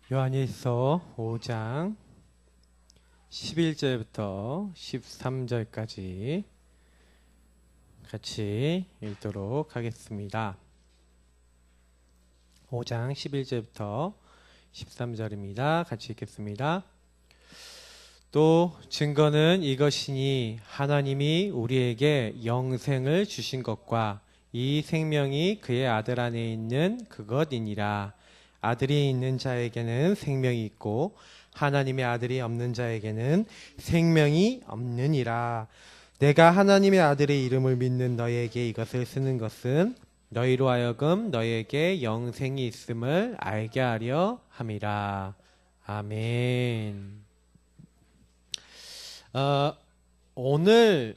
요한일서 5장 11절부터 13절까지 같이 읽도록 하겠습니다. 5장 11절부터 13절입니다. 같이 읽겠습니다. 또 증거는 이것이니 하나님이 우리에게 영생을 주신 것과 이 생명이 그의 아들 안에 있는 그것이니라. 아들이 있는 자에게는 생명이 있고 하나님의 아들이 없는 자에게는 생명이 없느니라. 내가 하나님의 아들의 이름을 믿는 너희에게 이것을 쓰는 것은 너희로 하여금 너희에게 영생이 있음을 알게 하려 함이라. 아멘. 오늘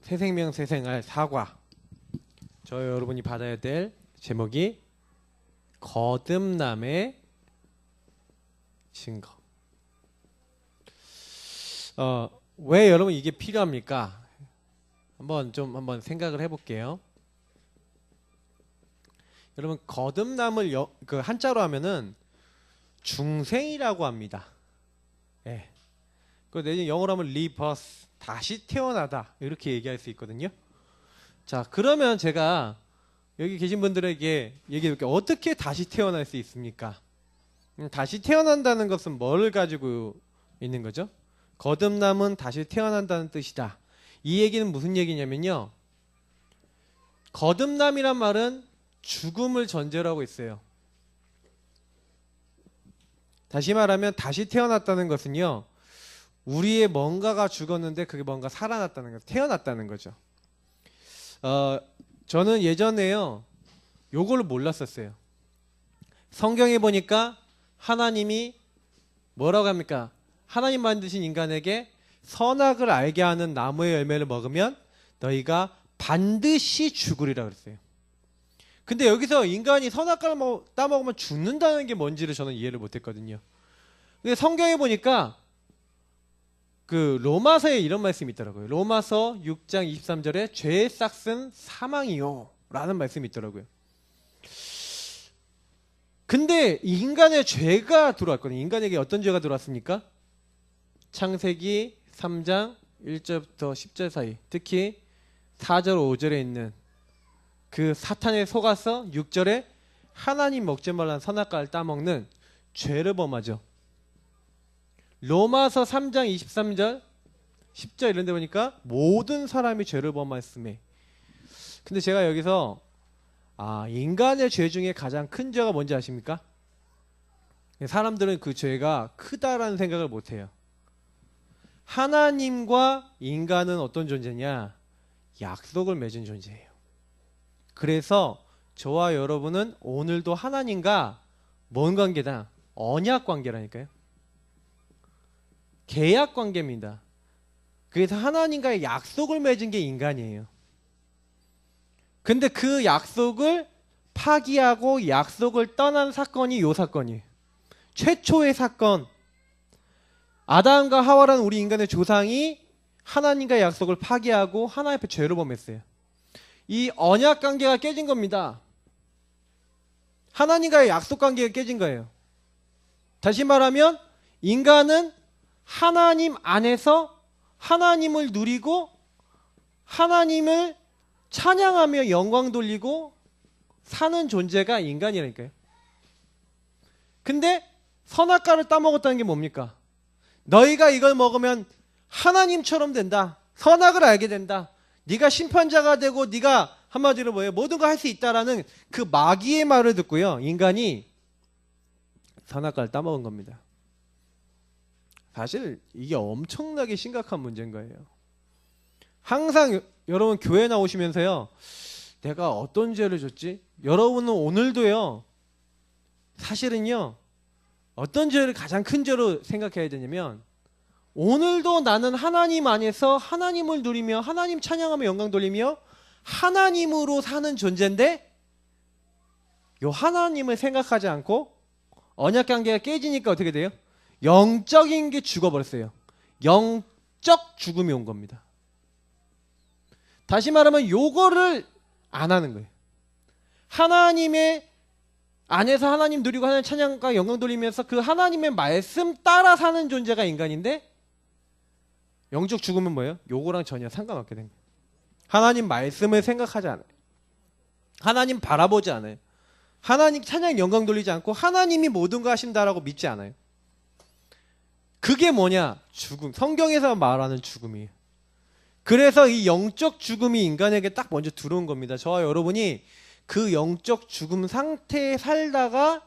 새생명 새생활 사과, 저 여러분이 받아야 될 제목이 거듭남의 증거. 왜 여러분 이게 필요합니까? 한번 생각을 해볼게요. 여러분, 거듭남을 그 한자로 하면은 중생이라고 합니다. 예. 그 내년 영어로 하면 rebirth, 다시 태어나다, 이렇게 얘기할 수 있거든요. 자, 그러면 제가 여기 계신 분들에게 얘기해볼게요. 어떻게 다시 태어날 수 있습니까? 다시 태어난다는 것은 뭘 가지고 있는 거죠? 거듭남은 다시 태어난다는 뜻이다. 이 얘기는 무슨 얘기냐면요, 거듭남이란 말은 죽음을 전제로 하고 있어요. 다시 말하면 다시 태어났다는 것은요, 우리의 뭔가가 죽었는데 그게 뭔가 살아났다는 거죠. 태어났다는 거죠. 저는 예전에요, 요걸 몰랐었어요. 성경에 보니까 하나님이 뭐라고 합니까? 하나님 만드신 인간에게 선악을 알게 하는 나무의 열매를 먹으면 너희가 반드시 죽으리라 그랬어요. 근데 여기서 인간이 선악과를 따먹으면 죽는다는 게 뭔지를 저는 이해를 못했거든요. 근데 성경에 보니까 그 로마서에 이런 말씀이 있더라고요. 로마서 6장 23절에 죄의 싹은 사망이요 라는 말씀이 있더라고요. 근데 인간의 죄가 들어왔거든요. 인간에게 어떤 죄가 들어왔습니까? 창세기 3장 1절부터 10절 사이, 특히 4절 5절에 있는 그 사탄에 속아서 6절에 하나님 먹지 말라는 선악과를 따먹는 죄를 범하죠. 로마서 3장 23절 10절 이런 데 보니까 모든 사람이 죄를 범하였음에. 근데 제가 여기서 인간의 죄 중에 가장 큰 죄가 뭔지 아십니까? 사람들은 그 죄가 크다라는 생각을 못해요. 하나님과 인간은 어떤 존재냐? 약속을 맺은 존재예요. 그래서 저와 여러분은 오늘도 하나님과 뭔 관계다? 언약 관계라니까요. 계약 관계입니다. 그래서 하나님과의 약속을 맺은 게 인간이에요. 근데 그 약속을 파기하고 약속을 떠난 사건이 요 사건이에요. 최초의 사건. 아담과 하와라는 우리 인간의 조상이 하나님과의 약속을 파기하고 하나님 앞에 죄를 범했어요. 이 언약 관계가 깨진 겁니다. 하나님과의 약속 관계가 깨진 거예요. 다시 말하면 인간은 하나님 안에서 하나님을 누리고 하나님을 찬양하며 영광 돌리고 사는 존재가 인간이라니까요. 근데 선악과를 따먹었다는 게 뭡니까? 너희가 이걸 먹으면 하나님처럼 된다. 선악을 알게 된다. 네가 심판자가 되고 네가 한마디로 뭐예요? 모든 거 할 수 있다라는 그 마귀의 말을 듣고요, 인간이 선악과를 따먹은 겁니다. 사실 이게 엄청나게 심각한 문제인 거예요. 항상 여러분 교회 나오시면서요, 내가 어떤 죄를 졌지? 여러분은 오늘도요, 사실은요, 어떤 죄를 가장 큰 죄로 생각해야 되냐면, 오늘도 나는 하나님 안에서 하나님을 누리며 하나님 찬양하며 영광 돌리며 하나님으로 사는 존재인데, 요 하나님을 생각하지 않고 언약 관계가 깨지니까 어떻게 돼요? 영적인 게 죽어버렸어요. 영적 죽음이 온 겁니다. 다시 말하면 요거를 안 하는 거예요. 하나님의 안에서 하나님 누리고 하나님 찬양과 영광 돌리면서 그 하나님의 말씀 따라 사는 존재가 인간인데 영적 죽음은 뭐예요? 요거랑 전혀 상관없게 된 거예요. 하나님 말씀을 생각하지 않아요. 하나님 바라보지 않아요. 하나님 찬양 영광 돌리지 않고 하나님이 모든 거 하신다라고 믿지 않아요. 그게 뭐냐? 죽음. 성경에서 말하는 죽음이에요. 그래서 이 영적 죽음이 인간에게 딱 먼저 들어온 겁니다. 저와 여러분이 그 영적 죽음 상태에 살다가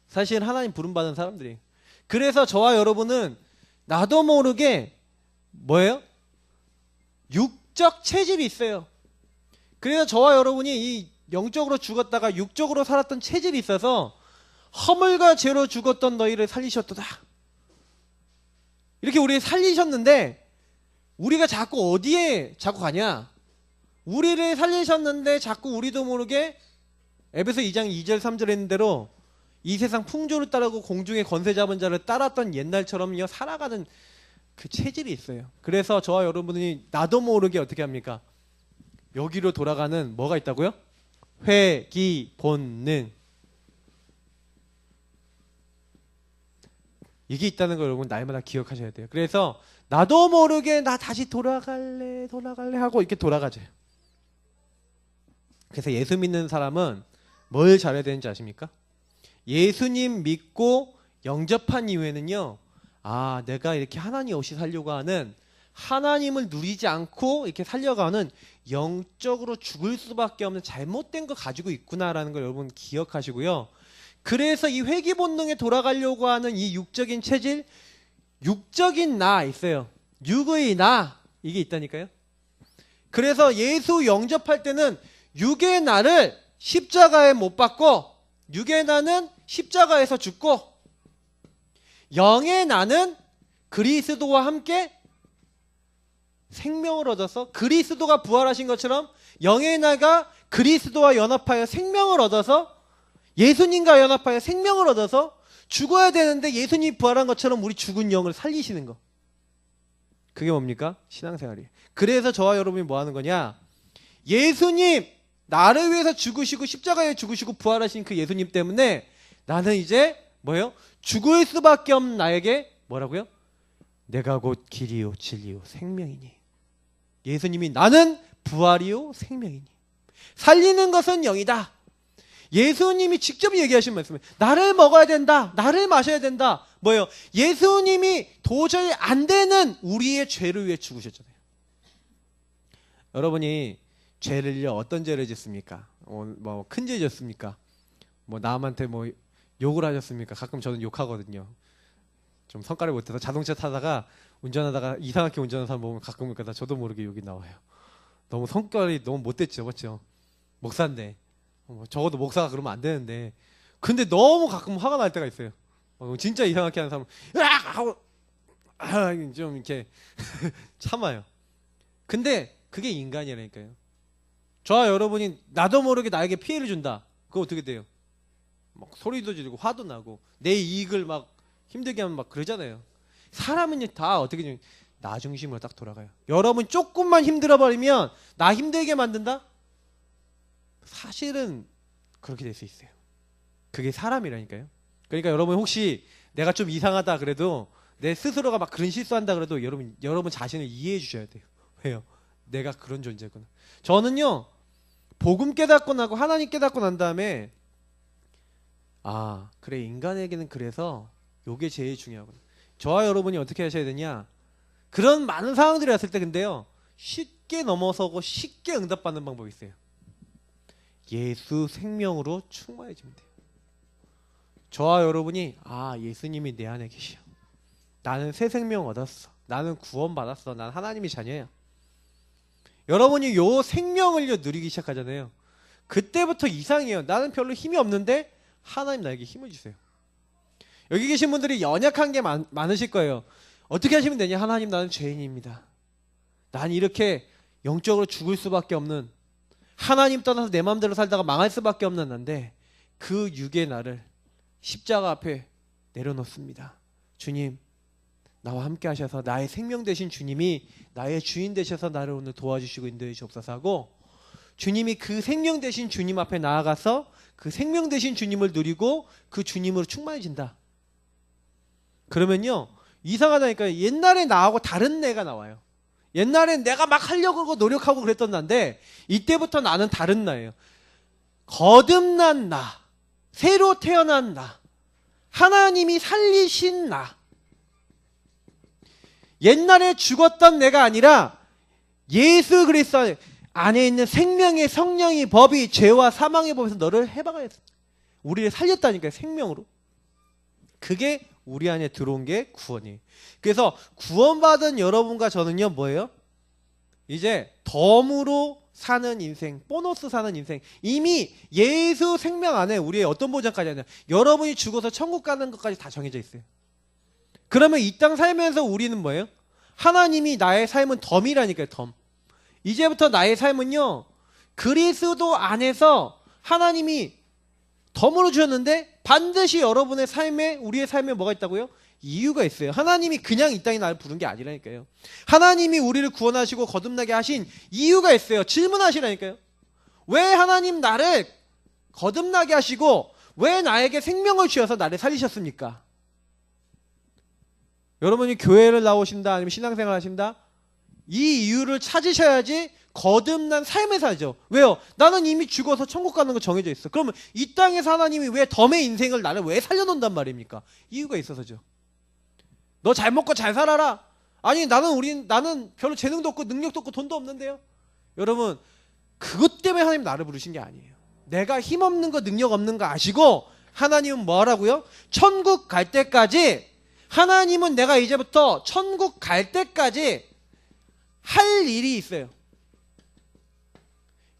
사실 하나님 부름받은 사람들이에요. 그래서 저와 여러분은 나도 모르게 뭐예요? 육적 체질이 있어요. 그래서 저와 여러분이 이 영적으로 죽었다가 육적으로 살았던 체질이 있어서 허물과 죄로 죽었던 너희를 살리셨도다. 이렇게 우리 살리셨는데 우리가 자꾸 어디에 자꾸 가냐? 우리를 살리셨는데 자꾸 우리도 모르게 에베소 2장 2절 3절 했는 대로 이 세상 풍조를 따르고 공중의 권세 잡은 자를 따랐던 옛날처럼요 살아가는 그 체질이 있어요. 그래서 저와 여러분이 나도 모르게 어떻게 합니까? 여기로 돌아가는 뭐가 있다고요? 회기 본능. 이게 있다는 걸 여러분 날마다 기억하셔야 돼요. 그래서 나도 모르게 나 다시 돌아갈래 하고 이렇게 돌아가죠. 그래서 예수 믿는 사람은 뭘 잘해야 되는지 아십니까? 예수님 믿고 영접한 이후에는요, 아, 내가 이렇게 하나님 없이 살려고 하는, 하나님을 누리지 않고 이렇게 살려가는 영적으로 죽을 수밖에 없는 잘못된 거 가지고 있구나라는 걸 여러분 기억하시고요. 그래서 이 회귀 본능에 돌아가려고 하는 이 육적인 체질, 육적인 나 있어요. 육의 나, 이게 있다니까요. 그래서 예수 영접할 때는 육의 나를 십자가에 못 박고, 육의 나는 십자가에서 죽고, 영의 나는 그리스도와 함께 생명을 얻어서, 그리스도가 부활하신 것처럼 영의 나가 그리스도와 연합하여 생명을 얻어서, 예수님과 연합하여 생명을 얻어서 죽어야 되는데 예수님이 부활한 것처럼 우리 죽은 영을 살리시는 거. 그게 뭡니까? 신앙생활이에요. 그래서 저와 여러분이 뭐 하는 거냐? 예수님, 나를 위해서 죽으시고 십자가에 죽으시고 부활하신 그 예수님 때문에 나는 이제 뭐예요? 죽을 수밖에 없는 나에게 뭐라고요? 내가 곧 길이요 진리요 생명이니. 예수님이 나는 부활이요 생명이니. 살리는 것은 영이다. 예수님이 직접 얘기하신 말씀이에요. 나를 먹어야 된다. 나를 마셔야 된다. 뭐예요? 예수님이 도저히 안 되는 우리의 죄를 위해 죽으셨잖아요. 여러분이 죄를요, 어떤 죄를 짓습니까? 뭐 큰 죄 짓습니까? 뭐 남한테 뭐 욕을 하셨습니까? 가끔 저는 욕하거든요. 좀 성깔을 못해서 자동차 타다가 운전하다가 이상하게 운전하는 사람 보면 가끔 그러니까 저도 모르게 욕이 나와요. 너무 성깔이 너무 못됐죠, 맞죠? 목사인데 적어도 목사가 그러면 안 되는데, 근데 너무 가끔 화가 날 때가 있어요. 진짜 이상하게 하는 사람은 하고 좀 이렇게 참아요. 근데 그게 인간이라니까요. 저와 여러분이 나도 모르게 나에게 피해를 준다. 그거 어떻게 돼요? 막 소리도 지르고 화도 나고 내 이익을 막 힘들게 하면 막 그러잖아요. 사람은 다 어떻게 나 중심으로 딱 돌아가요. 여러분 조금만 힘들어버리면 나 힘들게 만든다? 사실은 그렇게 될 수 있어요. 그게 사람이라니까요. 그러니까 여러분 혹시 내가 좀 이상하다 그래도, 내 스스로가 막 그런 실수한다 그래도 여러분 자신을 이해해 주셔야 돼요. 왜요? 내가 그런 존재구나. 저는요, 복음 깨닫고 나고 하나님 깨닫고 난 다음에, 아, 그래, 인간에게는 그래서 요게 제일 중요하구나. 저와 여러분이 어떻게 하셔야 되냐? 그런 많은 상황들이 왔을 때 근데요, 쉽게 넘어서고 쉽게 응답받는 방법이 있어요. 예수 생명으로 충만해지면 돼요. 저와 여러분이, 아, 예수님이 내 안에 계셔. 나는 새 생명 얻었어. 나는 구원받았어. 난 하나님의 자녀야. 여러분이 요 생명을요 누리기 시작하잖아요. 그때부터 이상해요. 나는 별로 힘이 없는데 하나님 나에게 힘을 주세요. 여기 계신 분들이 연약한 게 많으실 거예요. 어떻게 하시면 되냐? 하나님, 나는 죄인입니다. 난 이렇게 영적으로 죽을 수밖에 없는, 하나님 떠나서 내 마음대로 살다가 망할 수밖에 없는 난데, 그 육의 나를 십자가 앞에 내려놓습니다. 주님, 나와 함께 하셔서, 나의 생명 되신 주님이 나의 주인 되셔서 나를 오늘 도와주시고 인도해 주옵소서 하고, 주님이 그 생명 되신 주님 앞에 나아가서 그 생명 되신 주님을 누리고 그 주님으로 충만해진다. 그러면요, 이상하다니까요. 옛날에 나하고 다른 내가 나와요. 옛날엔 내가 막 하려고 하고 노력하고 그랬던 나인데 이때부터 나는 다른 나예요. 거듭난 나, 새로 태어난 나, 하나님이 살리신 나. 옛날에 죽었던 내가 아니라 예수 그리스도 안에 있는 생명의 성령의 법이 죄와 사망의 법에서 너를 해방하였어. 우리를 살렸다니까요. 생명으로. 그게 우리 안에 들어온 게 구원이에요. 그래서 구원받은 여러분과 저는요, 뭐예요? 이제 덤으로 사는 인생, 보너스 사는 인생. 이미 예수 생명 안에 우리의 어떤 보장까지 하냐, 여러분이 죽어서 천국 가는 것까지 다 정해져 있어요. 그러면 이 땅 살면서 우리는 뭐예요? 하나님이 나의 삶은 덤이라니까요. 덤. 이제부터 나의 삶은요, 그리스도 안에서 하나님이 덤으로 주셨는데 반드시 여러분의 삶에, 우리의 삶에 뭐가 있다고요? 이유가 있어요. 하나님이 그냥 이 땅에 나를 부른 게 아니라니까요. 하나님이 우리를 구원하시고 거듭나게 하신 이유가 있어요. 질문하시라니까요. 왜 하나님 나를 거듭나게 하시고 왜 나에게 생명을 주셔서 나를 살리셨습니까? 여러분이 교회를 나오신다, 아니면 신앙생활 하신다, 이 이유를 찾으셔야지 거듭난 삶을 살죠. 왜요? 나는 이미 죽어서 천국 가는 거 정해져 있어. 그러면 이 땅에서 하나님이 왜 덤의 인생을 나를 왜 살려놓는단 말입니까? 이유가 있어서죠. 너 잘 먹고 잘 살아라. 아니 나는 별로 재능도 없고 능력도 없고 돈도 없는데요. 여러분, 그것 때문에 하나님 나를 부르신 게 아니에요. 내가 힘없는 거 능력 없는 거 아시고 하나님은 뭐 하라고요? 천국 갈 때까지, 하나님은 내가 이제부터 천국 갈 때까지 할 일이 있어요.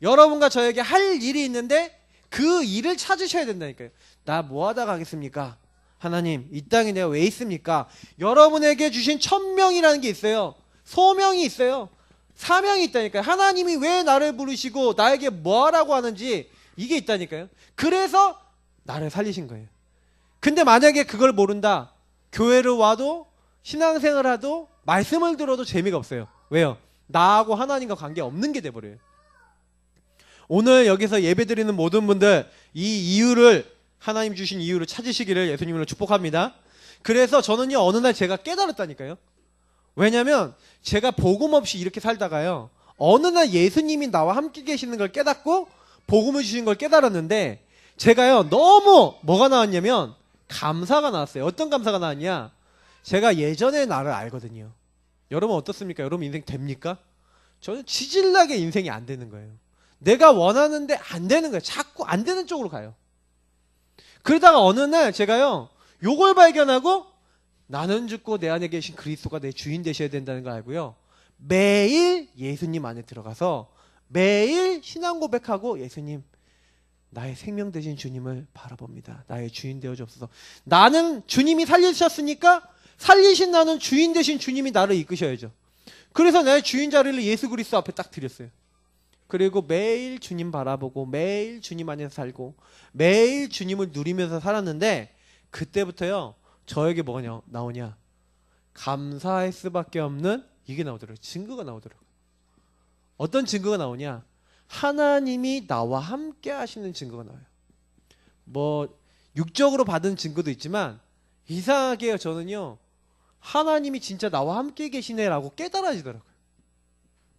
여러분과 저에게 할 일이 있는데 그 일을 찾으셔야 된다니까요. 나 뭐 하다 가겠습니까? 하나님, 이 땅에 내가 왜 있습니까? 여러분에게 주신 천명이라는 게 있어요. 소명이 있어요. 사명이 있다니까요. 하나님이 왜 나를 부르시고 나에게 뭐 하라고 하는지 이게 있다니까요. 그래서 나를 살리신 거예요. 근데 만약에 그걸 모른다, 교회를 와도 신앙생활을 해도 말씀을 들어도 재미가 없어요. 왜요? 나하고 하나님과 관계 없는 게 돼버려요. 오늘 여기서 예배드리는 모든 분들, 이 이유를, 하나님 주신 이유를 찾으시기를 예수님으로 축복합니다. 그래서 저는요, 어느 날 제가 깨달았다니까요. 왜냐면 제가 복음 없이 이렇게 살다가요, 어느 날 예수님이 나와 함께 계시는 걸 깨닫고 복음을 주신 걸 깨달았는데, 제가요 너무 뭐가 나왔냐면 감사가 나왔어요. 어떤 감사가 나왔냐, 제가 예전에 나를 알거든요. 여러분 어떻습니까? 여러분 인생 됩니까? 저는 지질나게 인생이 안 되는 거예요. 내가 원하는데 안 되는 거예요. 자꾸 안 되는 쪽으로 가요. 그러다가 어느 날 제가요, 요걸 발견하고, 나는 죽고 내 안에 계신 그리스도가 내 주인 되셔야 된다는 걸 알고요, 매일 예수님 안에 들어가서 매일 신앙 고백하고, 예수님, 나의 생명 되신 주님을 바라봅니다. 나의 주인 되어 주옵소서. 나는 주님이 살리셨으니까 살리신 나는 주인 되신 주님이 나를 이끄셔야죠. 그래서 나의 주인 자리를 예수 그리스도 앞에 딱 드렸어요. 그리고 매일 주님 바라보고 매일 주님 안에서 살고 매일 주님을 누리면서 살았는데, 그때부터요 저에게 뭐가 나오냐, 감사할 수밖에 없는 이게 나오더라고요. 증거가 나오더라고요. 어떤 증거가 나오냐, 하나님이 나와 함께 하시는 증거가 나와요. 뭐 육적으로 받은 증거도 있지만 이상하게요, 저는요 하나님이 진짜 나와 함께 계시네라고 깨달아지더라고요.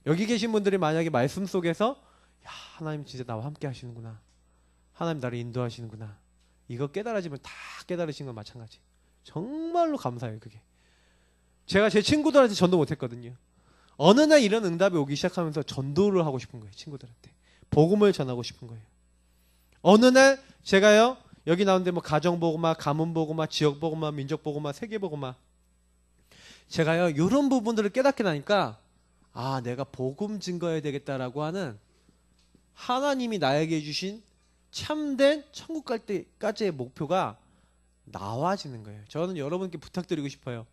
여기 계신 분들이 만약에 말씀 속에서, 야, 하나님 진짜 나와 함께 하시는구나, 하나님 나를 인도하시는구나, 이거 깨달아지면 다 깨달으신 건 마찬가지. 정말로 감사해요. 그게 제가 제 친구들한테 전도 못했거든요. 어느 날 이런 응답이 오기 시작하면서 전도를 하고 싶은 거예요. 친구들한테 복음을 전하고 싶은 거예요. 어느 날 제가요, 여기 나오는데 뭐 가정복음화, 가문복음화, 지역복음화, 민족복음화, 세계복음화, 제가요 이런 부분들을 깨닫게 나니까, 아, 내가 복음 증거해야 되겠다라고 하는 하나님이 나에게 주신 참된 천국 갈 때까지의 목표가 나와지는 거예요. 저는 여러분께 부탁드리고 싶어요.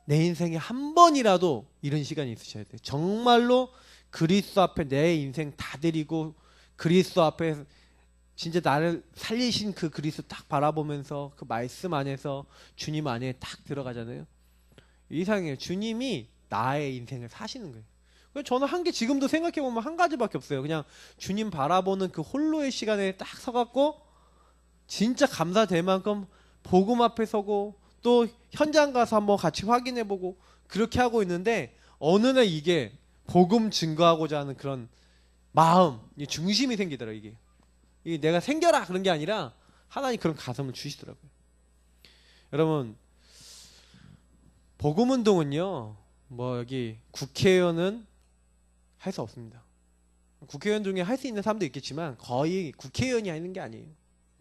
내 인생에 한 번이라도 이런 시간이 있으셔야 돼요. 정말로 그리스도 앞에 내 인생 다 드리고, 그리스도 앞에 진짜 나를 살리신 그 그리스도 딱 바라보면서 그 말씀 안에서 주님 안에 딱 들어가잖아요. 이상해요. 주님이 나의 인생을 사시는 거예요. 저는 한 게 지금도 생각해보면 한 가지밖에 없어요. 그냥 주님 바라보는 그 홀로의 시간에 딱 서갖고 진짜 감사될 만큼 복음 앞에 서고 또 현장 가서 한번 같이 확인해보고 그렇게 하고 있는데 어느 날 이게 복음 증거하고자 하는 그런 마음, 중심이 생기더라고요. 이게 내가 생겨라 그런 게 아니라 하나님 그런 가슴을 주시더라고요. 여러분, 복음 운동은요, 뭐 여기 국회의원은 할 수 없습니다. 국회의원 중에 할 수 있는 사람도 있겠지만 거의 국회의원이 하는 게 아니에요.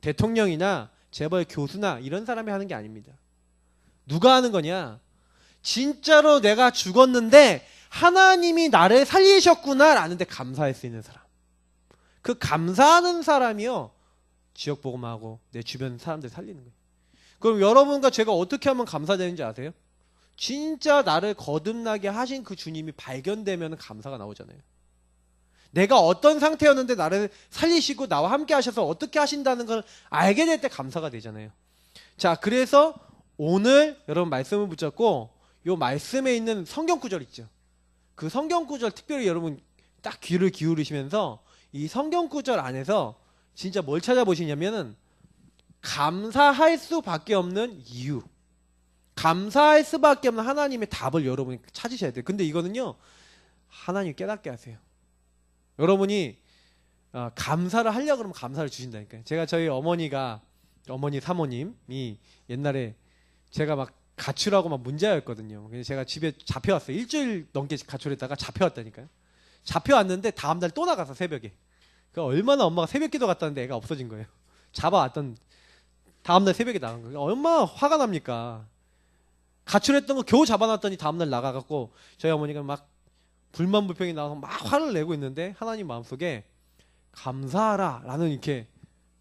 대통령이나 재벌 교수나 이런 사람이 하는 게 아닙니다. 누가 하는 거냐? 진짜로 내가 죽었는데 하나님이 나를 살리셨구나 라는 데 감사할 수 있는 사람. 그 감사하는 사람이요, 지역 복음하고 내 주변 사람들 살리는 거예요. 그럼 여러분과 제가 어떻게 하면 감사되는지 아세요? 진짜 나를 거듭나게 하신 그 주님이 발견되면 감사가 나오잖아요. 내가 어떤 상태였는데 나를 살리시고 나와 함께 하셔서 어떻게 하신다는 걸 알게 될 때 감사가 되잖아요. 자, 그래서 오늘 여러분 말씀을 붙잡고 요 말씀에 있는 성경 구절 있죠. 그 성경 구절 특별히 여러분 딱 귀를 기울이시면서 이 성경 구절 안에서 진짜 뭘 찾아보시냐면은 감사할 수밖에 없는 이유, 감사할 수밖에 없는 하나님의 답을 여러분이 찾으셔야 돼요. 근데 이거는요, 하나님 깨닫게 하세요. 여러분이 감사를 하려고 그러면 감사를 주신다니까요. 제가 저희 어머니 사모님이 옛날에 제가 막 가출하고 막 문제였거든요. 그래서 제가 집에 잡혀왔어요. 일주일 넘게 가출했다가 잡혀왔다니까요. 잡혀왔는데 다음날 또 나가서 새벽에. 그 얼마나 엄마가 새벽 기도 갔다는데 애가 없어진 거예요. 잡아왔던 다음날 새벽에 나간 거예요. 얼마나 화가 납니까? 가출했던 거 겨우 잡아놨더니 다음날 나가갖고 저희 어머니가 막 불만불평이 나와서 막 화를 내고 있는데 하나님 마음속에 감사하라 라는 이렇게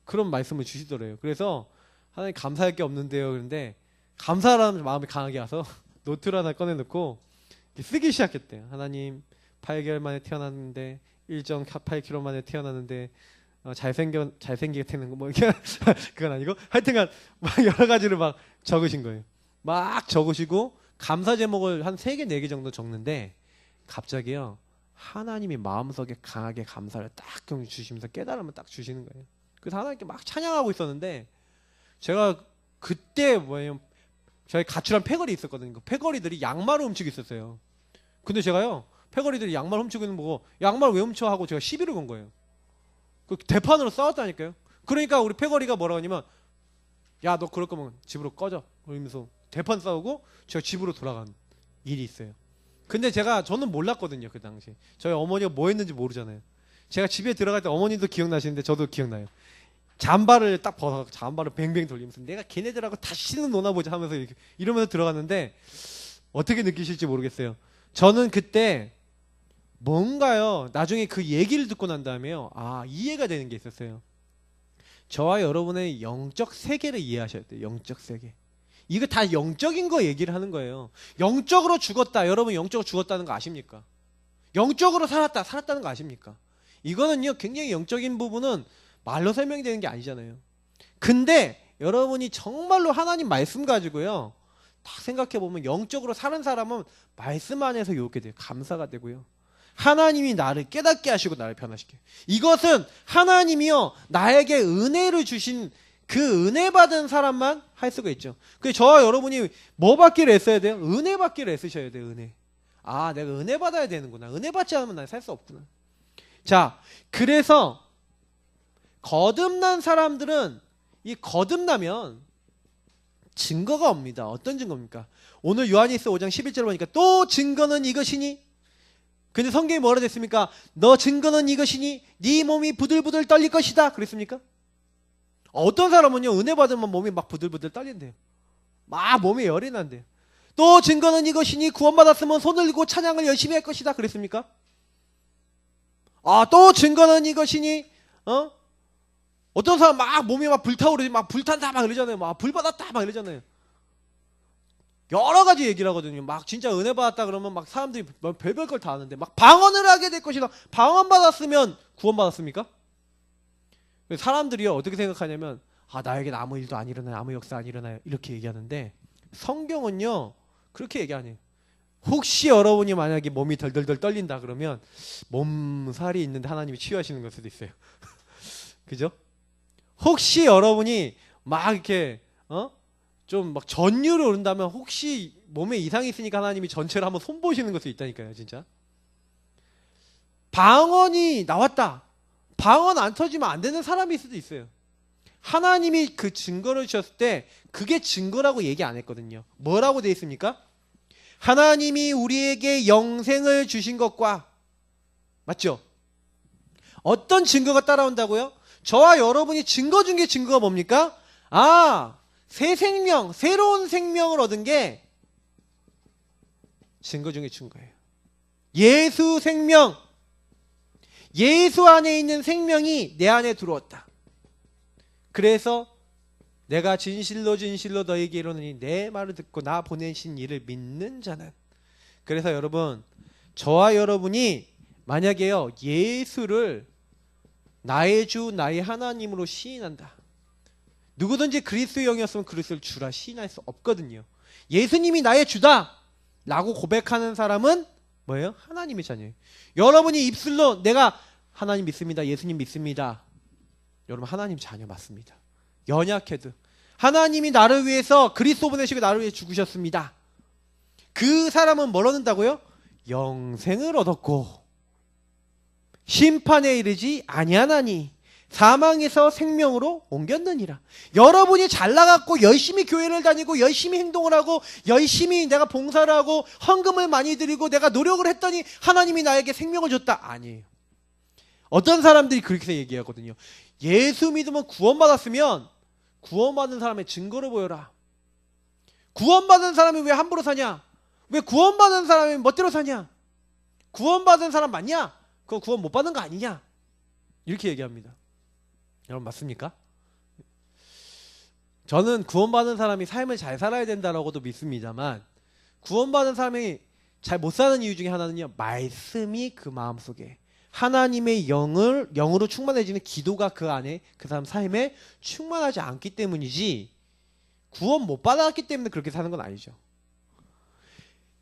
그런 말씀을 주시더래요. 그래서 하나님 감사할 게 없는데요. 그런데 감사하라는 마음이 강하게 와서 노트를 하나 꺼내놓고 쓰기 시작했대요. 하나님 8개월 만에 태어났는데 1.8kg 만에 태어났는데 잘생기게 태는 거 뭐 그건 아니고 하여튼간 막 여러 가지를 막 적으신 거예요. 막 적으시고 감사 제목을 한 3개 4개 정도 적는데 갑자기요 하나님이 마음속에 강하게 감사를 딱 주시면서 깨달음을 딱 주시는 거예요. 그래서 하나님께 막 찬양하고 있었는데 제가 그때 뭐예요, 저희 가출한 패거리 있었거든요. 그 패거리들이 양말을 훔치고 있었어요. 근데 제가요 패거리들이 양말 훔치고 있는 거 보고 양말 왜 훔쳐 하고 제가 시비를 건 거예요. 그 대판으로 싸웠다니까요. 그러니까 우리 패거리가 뭐라고 하냐면 야 너 그럴 거면 집으로 꺼져 그러면서 대판 싸우고 제가 집으로 돌아간 일이 있어요. 근데 저는 몰랐거든요. 그 당시 저희 어머니가 뭐 했는지 모르잖아요. 제가 집에 들어갈 때 어머니도 기억나시는데 저도 기억나요. 잠바를 딱 벗어 잠바를 뱅뱅 돌리면서 내가 걔네들하고 다시는 놀아보자 하면서 이러면서 들어갔는데 어떻게 느끼실지 모르겠어요. 저는 그때 뭔가요 나중에 그 얘기를 듣고 난 다음에요 이해가 되는 게 있었어요. 저와 여러분의 영적 세계를 이해하셔야 돼요. 영적 세계. 이거 다 영적인 거 얘기를 하는 거예요. 영적으로 죽었다. 여러분 영적으로 죽었다는 거 아십니까? 영적으로 살았다는 거 아십니까? 이거는요 굉장히 영적인 부분은 말로 설명이 되는 게 아니잖아요. 근데 여러분이 정말로 하나님 말씀 가지고요 딱 생각해보면 영적으로 사는 사람은 말씀 안에서 이렇게 돼요. 감사가 되고요. 하나님이 나를 깨닫게 하시고 나를 변화시켜요. 이것은 하나님이요 나에게 은혜를 주신 그 은혜 받은 사람만 할 수가 있죠. 그래서 저와 여러분이 뭐 받기를 애써야 돼요? 은혜 받기를 애쓰셔야 돼요. 은혜. 내가 은혜 받아야 되는구나. 은혜 받지 않으면 난 살 수 없구나. 자, 그래서 거듭난 사람들은 이 거듭나면 증거가 옵니다. 어떤 증거입니까? 오늘 요한일서 5장 11절 보니까 또 증거는 이것이니, 근데 성경이 뭐라 됐습니까? 너 증거는 이것이니 네 몸이 부들부들 떨릴 것이다 그랬습니까? 어떤 사람은요 은혜 받으면 몸이 막 부들부들 떨린대요. 막 몸에 열이 난대요. 또 증거는 이것이니 구원받았으면 손을 들고 찬양을 열심히 할 것이다 그랬습니까? 또 증거는 이것이니 어떤 사람 막 몸이 막 불타오르지 막 불탄다 막 이러잖아요. 막 불받았다 막 이러잖아요. 여러 가지 얘기를 하거든요. 막 진짜 은혜 받았다 그러면 막 사람들이 별별 걸 다 하는데 막 방언을 하게 될 것이다. 방언 받았으면 구원 받았습니까? 사람들이요 어떻게 생각하냐면 나에겐 아무 일도 안 일어나요. 아무 역사 안 일어나요. 이렇게 얘기하는데 성경은요 그렇게 얘기 안 해요. 혹시 여러분이 만약에 몸이 덜덜덜 떨린다 그러면 몸살이 있는데 하나님이 치유하시는 걸 수도 있어요. 그죠? 혹시 여러분이 막 이렇게 좀 막 전율이 오른다면 혹시 몸에 이상이 있으니까 하나님이 전체를 한번 손보시는 것도 있다니까요, 진짜. 방언이 나왔다. 방언 안 터지면 안 되는 사람일 수도 있어요. 하나님이 그 증거를 주셨을 때 그게 증거라고 얘기 안 했거든요. 뭐라고 돼 있습니까? 하나님이 우리에게 영생을 주신 것과, 맞죠? 어떤 증거가 따라온다고요? 저와 여러분이 증거 준 게 증거가 뭡니까? 새 생명, 새로운 생명을 얻은 게 증거 중에 증거예요. 예수 생명, 예수 안에 있는 생명이 내 안에 들어왔다. 그래서 내가 진실로 진실로 너에게 이르노니 내 말을 듣고 나 보내신 이를 믿는 자는. 그래서 여러분, 저와 여러분이 만약에요 예수를 나의 주 나의 하나님으로 시인한다. 누구든지 그리스도의 영이었으면 그리스도를 주라 시인할 수 없거든요. 예수님이 나의 주다 라고 고백하는 사람은 뭐예요? 하나님의 자녀예요. 여러분이 입술로 내가 하나님 믿습니다, 예수님 믿습니다, 여러분 하나님 자녀 맞습니다. 연약해도 하나님이 나를 위해서 그리스도 보내시고 나를 위해 죽으셨습니다. 그 사람은 뭘 얻는다고요? 영생을 얻었고 심판에 이르지 아니하나니 사망에서 생명으로 옮겼느니라. 여러분이 잘나갔고 열심히 교회를 다니고 열심히 행동을 하고 열심히 내가 봉사를 하고 헌금을 많이 드리고 내가 노력을 했더니 하나님이 나에게 생명을 줬다. 아니에요. 어떤 사람들이 그렇게 얘기하거든요. 예수 믿으면 구원받았으면 구원받은 사람의 증거를 보여라. 구원받은 사람이 왜 함부로 사냐? 왜 구원받은 사람이 멋대로 사냐? 구원받은 사람 맞냐? 그건 구원 못 받은 거 아니냐? 이렇게 얘기합니다. 여러분 맞습니까? 저는 구원받은 사람이 삶을 잘 살아야 된다라고도 믿습니다만 구원받은 사람이 잘 못 사는 이유 중에 하나는요, 말씀이 그 마음속에 하나님의 영으로 충만해지는 기도가 그 안에 그 사람 삶에 충만하지 않기 때문이지 구원 못 받았기 때문에 그렇게 사는 건 아니죠.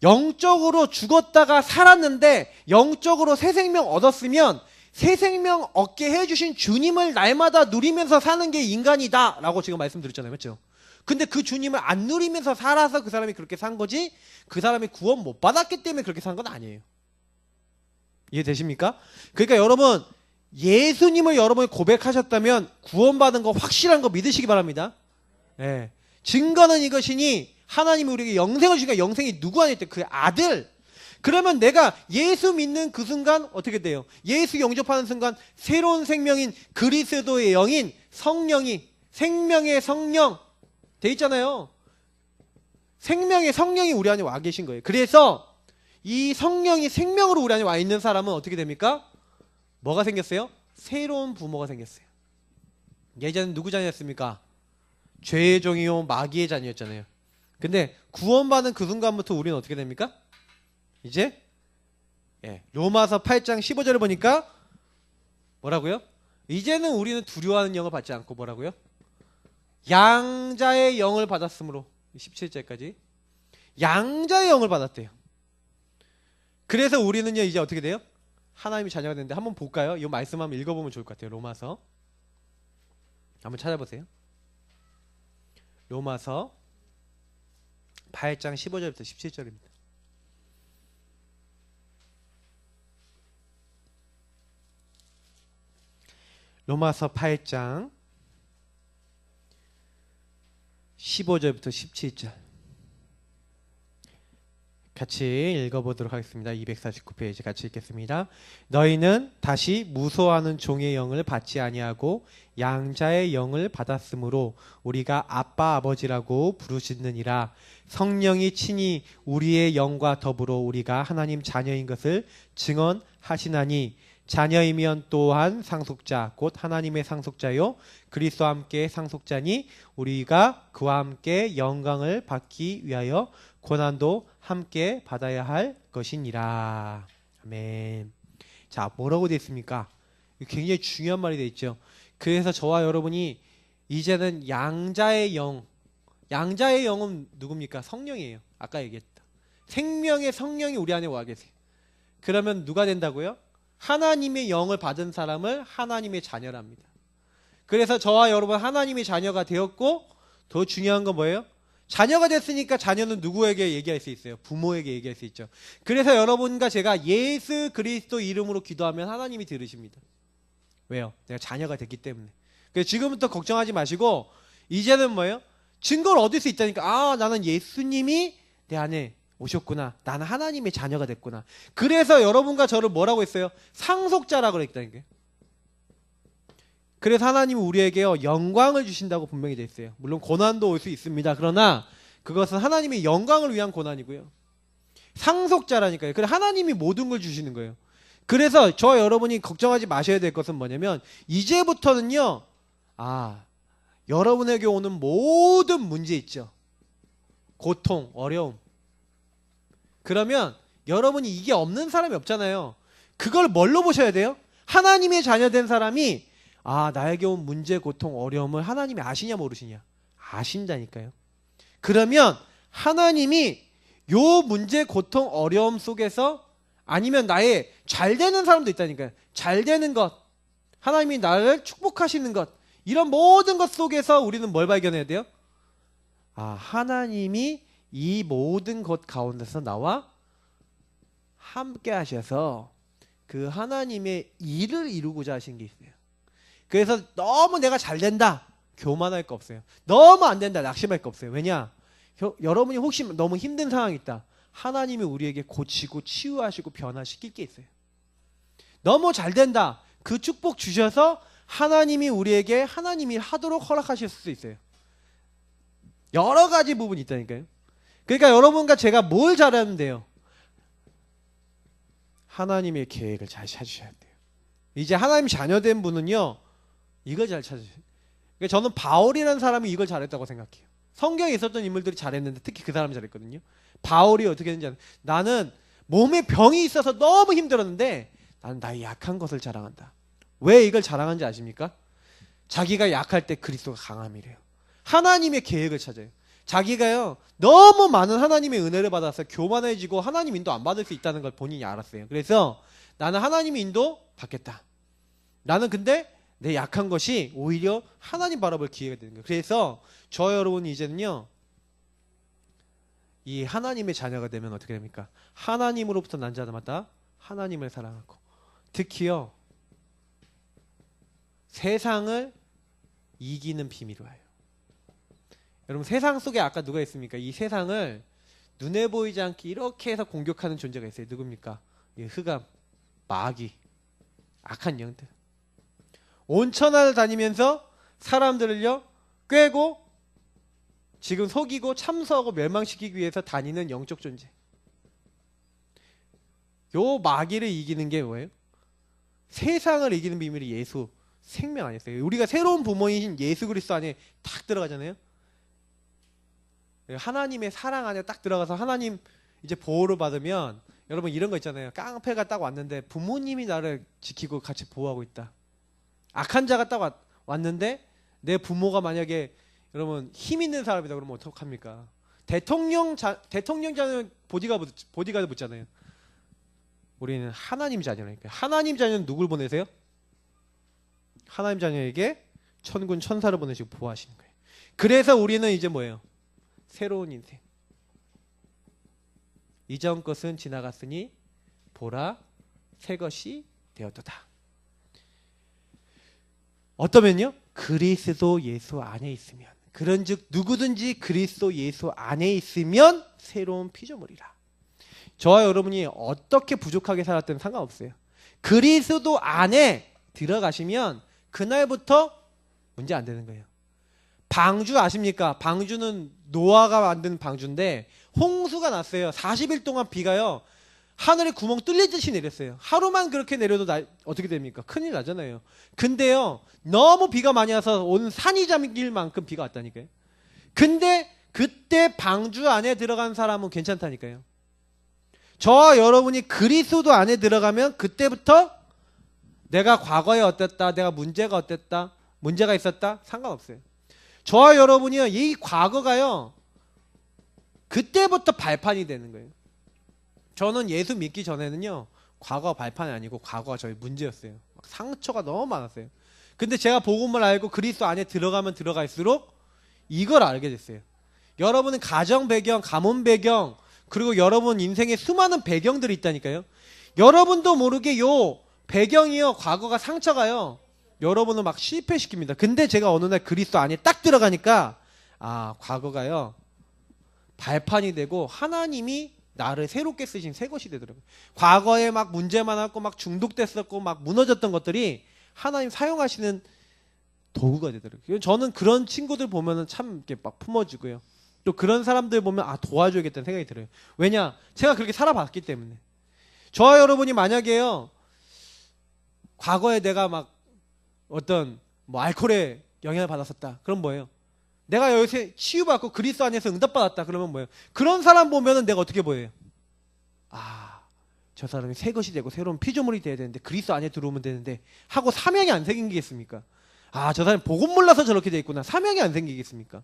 영적으로 죽었다가 살았는데 영적으로 새 생명 얻었으면 새 생명 얻게 해주신 주님을 날마다 누리면서 사는 게 인간이다 라고 지금 말씀드렸잖아요. 맞죠? 근데 그 주님을 안 누리면서 살아서 그 사람이 그렇게 산 거지 그 사람이 구원 못 받았기 때문에 그렇게 산 건 아니에요. 이해되십니까? 그러니까 여러분 예수님을 여러분이 고백하셨다면 구원받은 거 확실한 거 믿으시기 바랍니다. 예. 증거는 이것이니 하나님이 우리에게 영생을 주니까 영생이 누구 안에 있대? 그 아들. 그러면 내가 예수 믿는 그 순간 어떻게 돼요? 예수 영접하는 순간 새로운 생명인 그리스도의 영인 성령이 생명의 성령 돼 있잖아요. 생명의 성령이 우리 안에 와 계신 거예요. 그래서 이 성령이 생명으로 우리 안에 와 있는 사람은 어떻게 됩니까? 뭐가 생겼어요? 새로운 부모가 생겼어요. 예전엔 누구 자녀였습니까? 죄의 종이요 마귀의 자녀였잖아요. 근데 구원받은 그 순간부터 우리는 어떻게 됩니까? 이제 로마서 8장 15절을 보니까 뭐라고요? 이제는 우리는 두려워하는 영을 받지 않고 뭐라고요? 양자의 영을 받았으므로 17절까지 양자의 영을 받았대요. 그래서 우리는요 이제 어떻게 돼요? 하나님의 자녀가 되는데 한번 볼까요? 이 말씀 한번 읽어보면 좋을 것 같아요. 로마서 한번 찾아보세요. 로마서 8장 15절부터 17절입니다. 로마서 8장 15절부터 17절 같이 읽어보도록 하겠습니다. 249페이지 같이 읽겠습니다. 너희는 다시 무소하는 종의 영을 받지 아니하고 양자의 영을 받았으므로 우리가 아빠 아버지라고 부르시느니라. 성령이 친히 우리의 영과 더불어 우리가 하나님 자녀인 것을 증언하시나니 자녀이면 또한 상속자 곧 하나님의 상속자요 그리스도와 함께 상속자니 우리가 그와 함께 영광을 받기 위하여 고난도 함께 받아야 할 것이니라. 아멘. 자, 뭐라고 되어 있습니까? 굉장히 중요한 말이 되어 있죠. 그래서 저와 여러분이 이제는 양자의 영, 양자의 영은 누굽니까? 성령이에요. 아까 얘기했다. 생명의 성령이 우리 안에 와 계세요. 그러면 누가 된다고요? 하나님의 영을 받은 사람을 하나님의 자녀랍니다. 그래서 저와 여러분 하나님의 자녀가 되었고, 더 중요한 건 뭐예요? 자녀가 됐으니까 자녀는 누구에게 얘기할 수 있어요? 부모에게 얘기할 수 있죠. 그래서 여러분과 제가 예수 그리스도 이름으로 기도하면 하나님이 들으십니다. 왜요? 내가 자녀가 됐기 때문에. 그래서 지금부터 걱정하지 마시고 이제는 뭐예요? 증거를 얻을 수 있다니까. 아, 나는 예수님이 내 안에 오셨구나. 나는 하나님의 자녀가 됐구나. 그래서 여러분과 저를 뭐라고 했어요? 상속자라고 그랬다니까요. 그래서 하나님은 우리에게요 영광을 주신다고 분명히 되어 있어요. 물론 고난도 올 수 있습니다. 그러나 그것은 하나님의 영광을 위한 고난이고요. 상속자라니까요. 그래서 하나님이 모든 걸 주시는 거예요. 그래서 저 여러분이 걱정하지 마셔야 될 것은 뭐냐면 이제부터는요, 여러분에게 오는 모든 문제 있죠. 고통, 어려움. 그러면 여러분이 이게 없는 사람이 없잖아요. 그걸 뭘로 보셔야 돼요? 하나님의 자녀 된 사람이 나에게 온 문제, 고통, 어려움을 하나님이 아시냐 모르시냐? 아신다니까요. 그러면 하나님이 요 문제, 고통, 어려움 속에서 아니면 나의 잘 되는 사람도 있다니까요. 잘 되는 것, 하나님이 나를 축복하시는 것, 이런 모든 것 속에서 우리는 뭘 발견해야 돼요? 하나님이 이 모든 것 가운데서 나와 함께 하셔서 그 하나님의 일을 이루고자 하신 게 있어요. 그래서 너무 내가 잘 된다 교만할 거 없어요. 너무 안 된다 낙심할 거 없어요. 왜냐? 여러분이 혹시 너무 힘든 상황이 있다. 하나님이 우리에게 고치고 치유하시고 변화시킬 게 있어요. 너무 잘 된다. 그 축복 주셔서 하나님이 우리에게 하나님 일 하도록 허락하실 수 있어요. 여러 가지 부분이 있다니까요. 그러니까 여러분과 제가 뭘 잘하면 돼요? 하나님의 계획을 잘 찾으셔야 돼요. 이제 하나님 자녀된 분은요 이걸 잘 찾으셔야 돼요. 그러니까 저는 바울이라는 사람이 이걸 잘했다고 생각해요. 성경에 있었던 인물들이 잘했는데 특히 그 사람이 잘했거든요. 바울이 어떻게 했는지 나는 몸에 병이 있어서 너무 힘들었는데 나는 나의 약한 것을 자랑한다. 왜 이걸 자랑하는지 아십니까? 자기가 약할 때 그리스도가 강함이래요. 하나님의 계획을 찾아요. 자기가요 너무 많은 하나님의 은혜를 받아서 교만해지고 하나님 인도 안 받을 수 있다는 걸 본인이 알았어요. 그래서 나는 하나님의 인도 받겠다. 나는 근데 내 약한 것이 오히려 하나님 바라볼 기회가 되는 거예요. 그래서 저 여러분이 이제는요 이 하나님의 자녀가 되면 어떻게 됩니까? 하나님으로부터 난 자마다 하나님을 사랑하고 특히요 세상을 이기는 비밀이 와요. 여러분 세상 속에 아까 누가 있습니까? 이 세상을 눈에 보이지 않게 이렇게 해서 공격하는 존재가 있어요. 누굽니까? 이 흑암, 마귀, 악한 영들. 온 천하를 다니면서 사람들을요 꿰고 지금 속이고 참소하고 멸망시키기 위해서 다니는 영적 존재. 요 마귀를 이기는 게 뭐예요? 세상을 이기는 비밀이 예수 생명 아니었어요. 우리가 새로운 부모이신 예수 그리스도 안에 딱 들어가잖아요. 하나님의 사랑 안에 딱 들어가서 하나님 이제 보호를 받으면 여러분 이런 거 있잖아요. 깡패가 딱 왔는데 부모님이 나를 지키고 같이 보호하고 있다. 악한 자가 딱 왔는데 내 부모가 만약에 여러분 힘 있는 사람이다 그러면 어떡합니까? 대통령 자는 보디가드 붙잖아요. 우리는 하나님 자녀니까. 하나님 자녀는 누굴 보내세요? 하나님 자녀에게 천군 천사를 보내시고 보호하시는 거예요. 그래서 우리는 이제 뭐예요? 새로운 인생. 이전 것은 지나갔으니 보라 새 것이 되었도다. 어떠면요? 그리스도 예수 안에 있으면 그런즉 누구든지 그리스도 예수 안에 있으면 새로운 피조물이라. 저와 여러분이 어떻게 부족하게 살았든 상관없어요. 그리스도 안에 들어가시면 그날부터 문제 안 되는 거예요. 방주 아십니까? 방주는 노아가 만든 방주인데 홍수가 났어요. 40일 동안 비가요. 하늘에 구멍 뚫리듯이 내렸어요. 하루만 그렇게 내려도 어떻게 됩니까? 큰일 나잖아요. 근데요. 너무 비가 많이 와서 온 산이 잠길 만큼 비가 왔다니까요. 근데 그때 방주 안에 들어간 사람은 괜찮다니까요. 저와 여러분이 그리스도 안에 들어가면 그때부터 내가 과거에 어땠다, 내가 문제가 어땠다, 문제가 있었다 상관없어요. 저와 여러분이요 이 과거가요 그때부터 발판이 되는 거예요. 저는 예수 믿기 전에는요, 과거 발판이 아니고 과거가 저희 문제였어요. 막 상처가 너무 많았어요. 근데 제가 복음을 알고 그리스도 안에 들어가면 들어갈수록 이걸 알게 됐어요. 여러분은 가정 배경, 가문 배경, 그리고 여러분 인생에 수많은 배경들이 있다니까요. 여러분도 모르게 요 배경이요, 과거가 상처가요, 여러분을 막 실패시킵니다. 근데 제가 어느 날 그리스도 안에 딱 들어가니까 아, 과거가요 발판이 되고 하나님이 나를 새롭게 쓰신 새 것이 되더라고요. 과거에 막 문제 많았고 막 중독됐었고 막 무너졌던 것들이 하나님 사용하시는 도구가 되더라고요. 저는 그런 친구들 보면은 참 이렇게 막 품어주고요. 또 그런 사람들 보면 아, 도와줘야겠다는 생각이 들어요. 왜냐? 제가 그렇게 살아봤기 때문에. 저와 여러분이 만약에요, 과거에 내가 막 어떤 뭐 알코올에 영향을 받았었다. 그럼 뭐예요? 내가 여기서 치유받고 그리스도 안에서 응답받았다. 그러면 뭐예요? 그런 사람 보면은 내가 어떻게 보여요? 아, 저 사람이 새 것이 되고 새로운 피조물이 돼야 되는데 그리스도 안에 들어오면 되는데 하고 사명이 안 생기겠습니까? 아, 저 사람이 복음 몰라서 저렇게 돼 있구나. 사명이 안 생기겠습니까?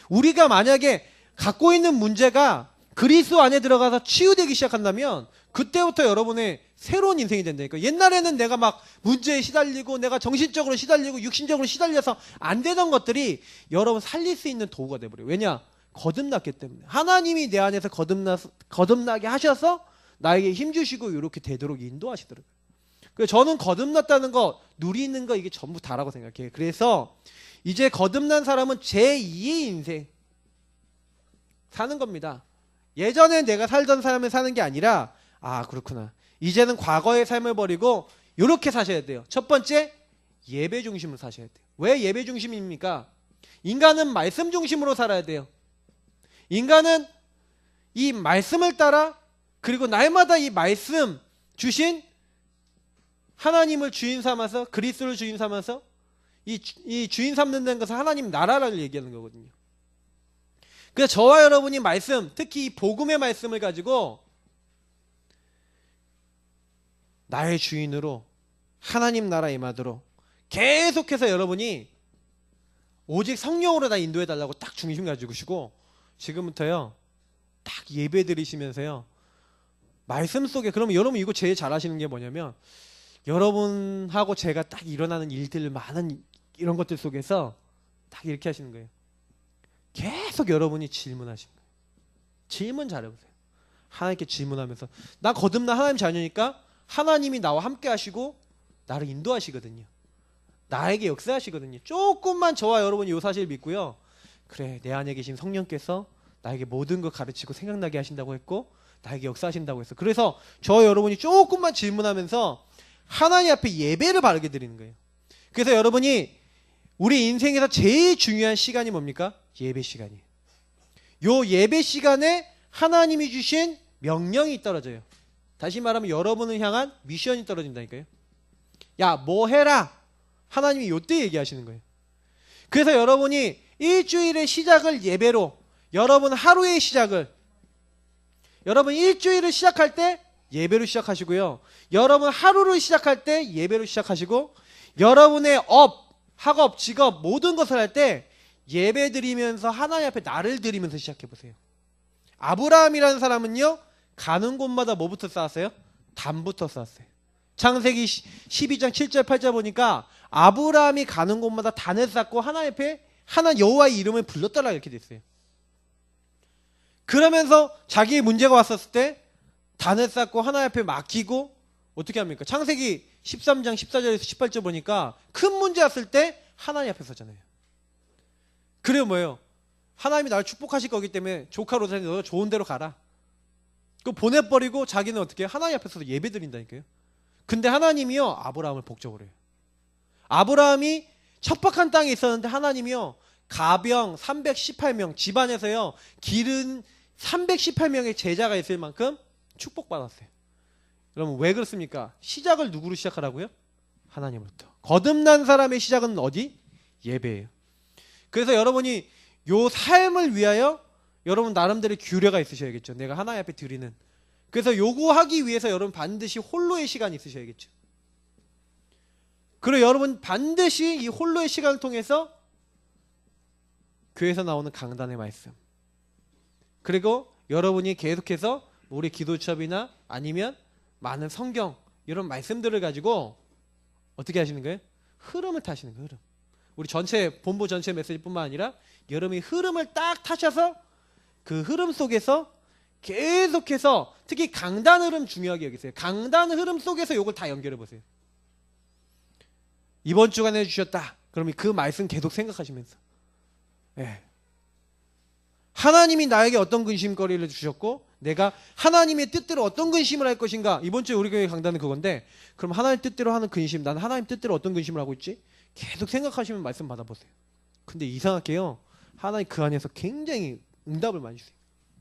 우리가 만약에 갖고 있는 문제가 그리스도 안에 들어가서 치유되기 시작한다면 그때부터 여러분의 새로운 인생이 된다니까. 옛날에는 내가 막 문제에 시달리고 내가 정신적으로 시달리고 육신적으로 시달려서 안 되던 것들이 여러분 살릴 수 있는 도구가 돼버려요. 왜냐? 거듭났기 때문에. 하나님이 내 안에서 거듭나게 하셔서 나에게 힘주시고 이렇게 되도록 인도하시더라고요. 그래서 저는 거듭났다는 거, 누리는 거, 이게 전부 다라고 생각해요. 그래서 이제 거듭난 사람은 제2의 인생 사는 겁니다. 예전에 내가 살던 삶을 사는 게 아니라, 아, 그렇구나, 이제는 과거의 삶을 버리고 이렇게 사셔야 돼요. 첫 번째, 예배 중심으로 사셔야 돼요. 왜 예배 중심입니까? 인간은 말씀 중심으로 살아야 돼요. 인간은 이 말씀을 따라, 그리고 날마다 이 말씀 주신 하나님을 주인 삼아서, 그리스도를 주인 삼아서 이 주인 삼는 것은 하나님 나라를 얘기하는 거거든요. 그래서 저와 여러분이 말씀, 특히 이 복음의 말씀을 가지고 나의 주인으로 하나님 나라 임하도록 계속해서 여러분이 오직 성령으로 나 인도해 달라고 딱 중심 가지고 시고, 지금부터요 딱 예배 드리시면서요 말씀 속에, 그러면 여러분 이거 제일 잘 하시는 게 뭐냐면, 여러분하고 제가 딱 일어나는 일들, 많은 이런 것들 속에서 딱 이렇게 하시는 거예요. 계속 여러분이 질문하시는 거예요. 질문 잘해보세요. 하나님께 질문하면서, 나 거듭난 하나님 자녀니까 하나님이 나와 함께 하시고 나를 인도하시거든요. 나에게 역사하시거든요. 조금만 저와 여러분이 이 사실을 믿고요, 그래, 내 안에 계신 성령께서 나에게 모든 걸 가르치고 생각나게 하신다고 했고 나에게 역사하신다고 했어. 그래서 저와 여러분이 조금만 질문하면서 하나님 앞에 예배를 바르게 드리는 거예요. 그래서 여러분이 우리 인생에서 제일 중요한 시간이 뭡니까? 예배 시간이에요. 요 예배 시간에 하나님이 주신 명령이 떨어져요. 다시 말하면 여러분을 향한 미션이 떨어진다니까요. 야, 뭐 해라. 하나님이 요때 얘기하시는 거예요. 그래서 여러분이 일주일의 시작을 예배로, 여러분 하루의 시작을, 여러분 일주일을 시작할 때 예배로 시작하시고요, 여러분 하루를 시작할 때 예배로 시작하시고, 여러분의 학업, 직업 모든 것을 할 때 예배 드리면서 하나님 앞에 나를 드리면서 시작해보세요. 아브라함이라는 사람은요, 가는 곳마다 뭐부터 쌓았어요? 담부터 쌓았어요. 창세기 12장 7절 8절 보니까 아브라함이 가는 곳마다 단을 쌓고 하나님 앞에 하나 여호와의 이름을 불렀더라, 이렇게 됐어요. 그러면서 자기의 문제가 왔었을 때 단을 쌓고 하나님 앞에 맡기고 어떻게 합니까? 창세기 13장 14절에서 18절 보니까 큰 문제 왔을 때 하나님 앞에 서잖아요. 그래요, 뭐예요? 하나님이 나를 축복하실 거기 때문에 조카로 너 좋은 데로 가라. 그거 보내버리고 자기는 어떻게 해요? 하나님 앞에서 예배 드린다니까요. 근데 하나님이요, 아브라함을 복적으로 해요. 아브라함이 척박한 땅에 있었는데 하나님이요, 가병 318명, 집안에서요 기른 318명의 제자가 있을 만큼 축복받았어요. 여러분 왜 그렇습니까? 시작을 누구로 시작하라고요? 하나님으로부터. 거듭난 사람의 시작은 어디? 예배예요. 그래서 여러분이 요 삶을 위하여 여러분 나름대로 규례가 있으셔야겠죠. 내가 하나님 앞에 드리는. 그래서 요구하기 위해서 여러분 반드시 홀로의 시간이 있으셔야겠죠. 그리고 여러분 반드시 이 홀로의 시간을 통해서 교회에서 나오는 강단의 말씀, 그리고 여러분이 계속해서 우리 기도첩이나 아니면 많은 성경 이런 말씀들을 가지고 어떻게 하시는 거예요? 흐름을 타시는 거예요. 흐름. 우리 전체 본부 전체 메시지뿐만 아니라 여러분이 흐름을 딱 타셔서 그 흐름 속에서 계속해서 특히 강단 흐름 중요하게 여기세요. 강단 흐름 속에서 이걸 다 연결해 보세요. 이번 주간에 주셨다. 그러면 그 말씀 계속 생각하시면서 예. 하나님이 나에게 어떤 근심거리를 주셨고 내가 하나님의 뜻대로 어떤 근심을 할 것인가. 이번 주에 우리 교회 강단은 그건데 그럼 하나님 뜻대로 하는 근심, 난 하나님 뜻대로 어떤 근심을 하고 있지? 계속 생각하시면 말씀 받아보세요. 근데 이상하게요, 하나님 그 안에서 굉장히 응답을 많이 주세요.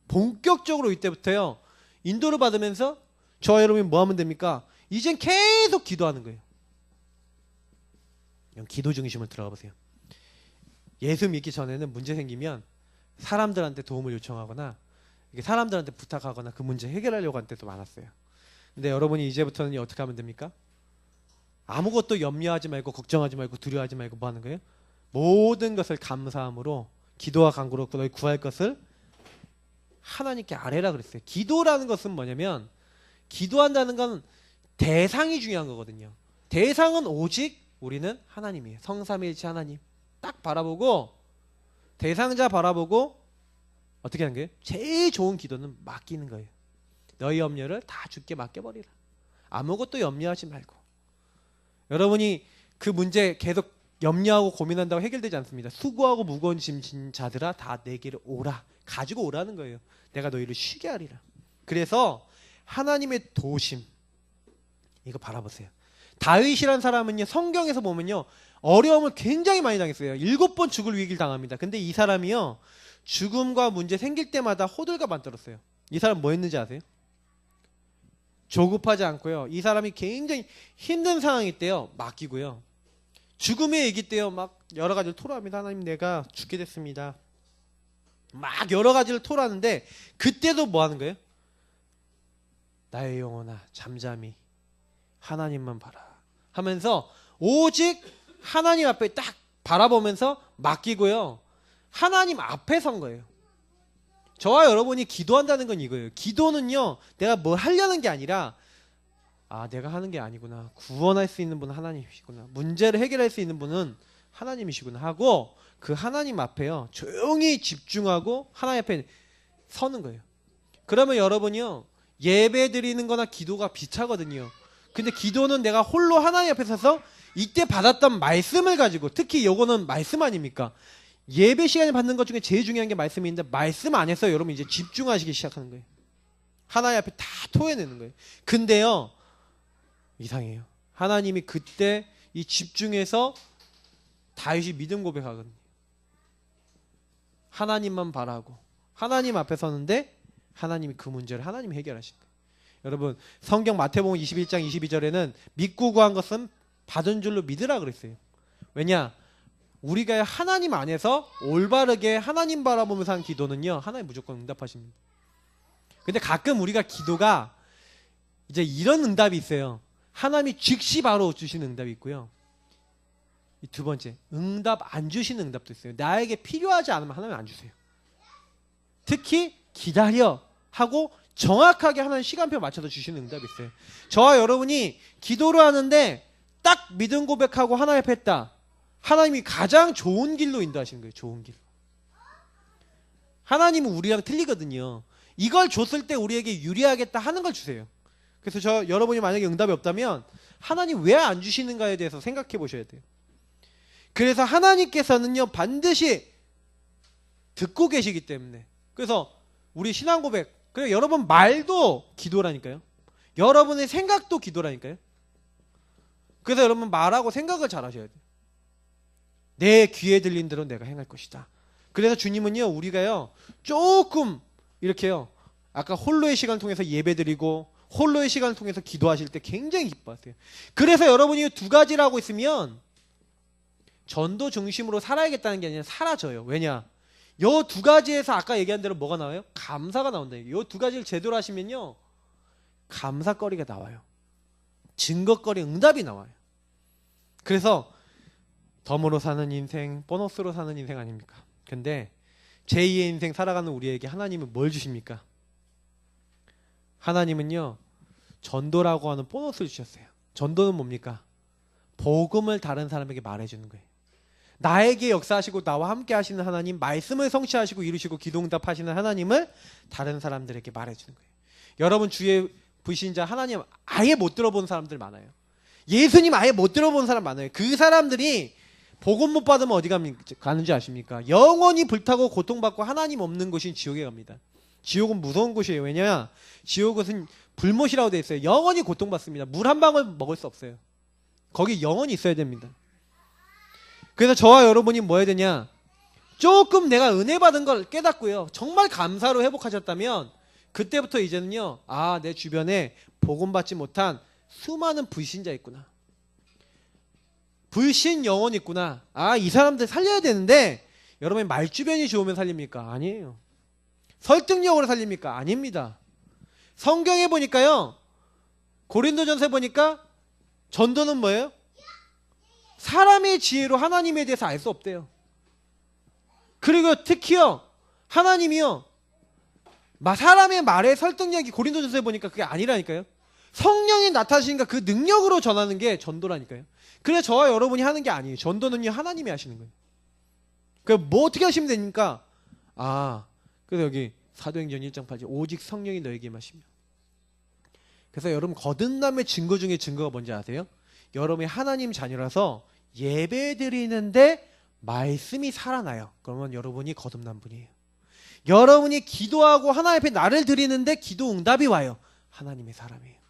본격적으로 이때부터요 인도를 받으면서 저와 여러분이 뭐 하면 됩니까? 이젠 계속 기도하는 거예요. 기도 중심을 들어가 보세요. 예수 믿기 전에는 문제 생기면 사람들한테 도움을 요청하거나 사람들한테 부탁하거나 그 문제 해결하려고 할 때도 많았어요. 근데 여러분이 이제부터는 어떻게 하면 됩니까? 아무것도 염려하지 말고 걱정하지 말고 두려워하지 말고 뭐 하는 거예요? 모든 것을 감사함으로 기도와 간구로 너희 구할 것을 하나님께 아뢰라 그랬어요. 기도라는 것은 뭐냐면 기도한다는 건 대상이 중요한 거거든요. 대상은 오직 우리는 하나님이에요. 성삼위일체 하나님 딱 바라보고 대상자 바라보고 어떻게 하는 거예요? 제일 좋은 기도는 맡기는 거예요. 너희 염려를 다 주께 맡겨버리라. 아무것도 염려하지 말고. 여러분이 그 문제 계속 염려하고 고민한다고 해결되지 않습니다. 수고하고 무거운 짐진 자들아 다 내게로 오라. 가지고 오라는 거예요. 내가 너희를 쉬게 하리라. 그래서 하나님의 도심 이거 바라보세요. 다윗이라는 사람은요 성경에서 보면요 어려움을 굉장히 많이 당했어요. 7번 죽을 위기를 당합니다. 근데 이 사람이요 죽음과 문제 생길 때마다 호들갑 안 떨었어요. 이 사람 뭐 했는지 아세요? 조급하지 않고요. 이 사람이 굉장히 힘든 상황일 때요 맡기고요. 죽음의 얘기 때요 막 여러 가지를 토로합니다. 하나님 내가 죽게 됐습니다. 막 여러 가지를 토로하는데 그때도 뭐 하는 거예요? 나의 영혼아 잠잠히 하나님만 봐라 하면서 오직 하나님 앞에 딱 바라보면서 맡기고요. 하나님 앞에 선 거예요. 저와 여러분이 기도한다는 건 이거예요. 기도는요 내가 뭘 하려는 게 아니라 내가 하는 게 아니구나. 구원할 수 있는 분은 하나님이시구나. 문제를 해결할 수 있는 분은 하나님이시구나 하고 그 하나님 앞에요 조용히 집중하고 하나님 앞에 서는 거예요. 그러면 여러분이요 예배 드리는 거나 기도가 비슷하거든요. 근데 기도는 내가 홀로 하나님 앞에 서서 이때 받았던 말씀을 가지고 특히 요거는 말씀 아닙니까? 예배 시간에 받는 것 중에 제일 중요한 게 말씀인데 말씀 안에서 여러분 이제 집중하시기 시작하는 거예요. 하나님 앞에 다 토해내는 거예요. 근데요 이상해요. 하나님이 그때 이 집중해서 다윗이 믿음 고백하거든요. 하나님만 바라고 하나님 앞에 서는데 하나님이 그 문제를 하나님이 해결하신 거예요. 여러분 성경 마태복음 21장 22절에는 믿고 구한 것은 받은 줄로 믿으라 그랬어요. 왜냐? 우리가 하나님 안에서 올바르게 하나님 바라보면서 하는 기도는요 하나님 무조건 응답하십니다. 근데 가끔 우리가 기도가 이제 이런 응답이 있어요. 하나님이 즉시 바로 주시는 응답이 있고요. 이 두 번째 응답 안 주시는 응답도 있어요. 나에게 필요하지 않으면 하나님 안 주세요. 특히 기다려 하고 정확하게 하나님 시간표 맞춰서 주시는 응답이 있어요. 저와 여러분이 기도를 하는데 딱 믿음 고백하고 하나님 앞에 했다. 하나님이 가장 좋은 길로 인도하시는 거예요. 좋은 길로. 하나님은 우리랑 틀리거든요. 이걸 줬을 때 우리에게 유리하겠다 하는 걸 주세요. 그래서 여러분이 만약에 응답이 없다면 하나님 왜 안 주시는가에 대해서 생각해 보셔야 돼요. 그래서 하나님께서는요 반드시 듣고 계시기 때문에 그래서 우리 신앙 고백 그리고 여러분 말도 기도라니까요. 여러분의 생각도 기도라니까요. 그래서 여러분 말하고 생각을 잘 하셔야 돼요. 내 귀에 들린 대로 내가 행할 것이다. 그래서 주님은요 우리가요 조금 이렇게요 아까 홀로의 시간을 통해서 예배드리고 홀로의 시간을 통해서 기도하실 때 굉장히 기뻐하세요. 그래서 여러분이 두 가지를 하고 있으면 전도 중심으로 살아야겠다는 게 아니라 사라져요. 왜냐? 요 두 가지에서 아까 얘기한 대로 뭐가 나와요? 감사가 나온다. 요 두 가지를 제대로 하시면요 감사거리가 나와요. 증거거리 응답이 나와요. 그래서 덤으로 사는 인생, 보너스로 사는 인생 아닙니까? 근데 제2의 인생 살아가는 우리에게 하나님은 뭘 주십니까? 하나님은요, 전도라고 하는 보너스를 주셨어요. 전도는 뭡니까? 복음을 다른 사람에게 말해주는 거예요. 나에게 역사하시고 나와 함께 하시는 하나님, 말씀을 성취하시고 이루시고 기도응답하시는 하나님을 다른 사람들에게 말해주는 거예요. 여러분 주위에 불신자 하나님 아예 못 들어본 사람들 많아요. 예수님 아예 못 들어본 사람 많아요. 그 사람들이 복음 못 받으면 어디 가는지 아십니까? 영원히 불타고 고통받고 하나님 없는 곳인 지옥에 갑니다. 지옥은 무서운 곳이에요. 왜냐? 지옥은 불못이라고 되어 있어요. 영원히 고통받습니다. 물 한 방울 먹을 수 없어요. 거기 영원히 있어야 됩니다. 그래서 저와 여러분이 뭐 해야 되냐? 조금 내가 은혜 받은 걸 깨닫고요, 정말 감사로 회복하셨다면 그때부터 이제는요, 아, 내 주변에 복음 받지 못한 수많은 불신자 있구나, 불신 영혼 있구나, 아, 이 사람들 살려야 되는데, 여러분이 말주변이 좋으면 살립니까? 아니에요. 설득력으로 살립니까? 아닙니다. 성경에 보니까요, 고린도전서에 보니까 전도는 뭐예요? 사람의 지혜로 하나님에 대해서 알 수 없대요. 그리고 특히요, 하나님이요, 사람의 말에 설득력이 고린도전서에 보니까 그게 아니라니까요. 성령이 나타나시니까 그 능력으로 전하는 게 전도라니까요. 그래서 저와 여러분이 하는 게 아니에요. 전도는요, 하나님이 하시는 거예요. 그럼 뭐 어떻게 하시면 됩니까? 아, 그래서 여기 사도행전 1장 8절, 오직 성령이 너에게 임하시며. 그래서 여러분 거듭남의 증거 중에 증거가 뭔지 아세요? 여러분이 하나님 자녀라서 예배 드리는데 말씀이 살아나요. 그러면 여러분이 거듭난 분이에요. 여러분이 기도하고 하나님 앞에 나를 드리는데 기도 응답이 와요. 하나님의 사람이에요.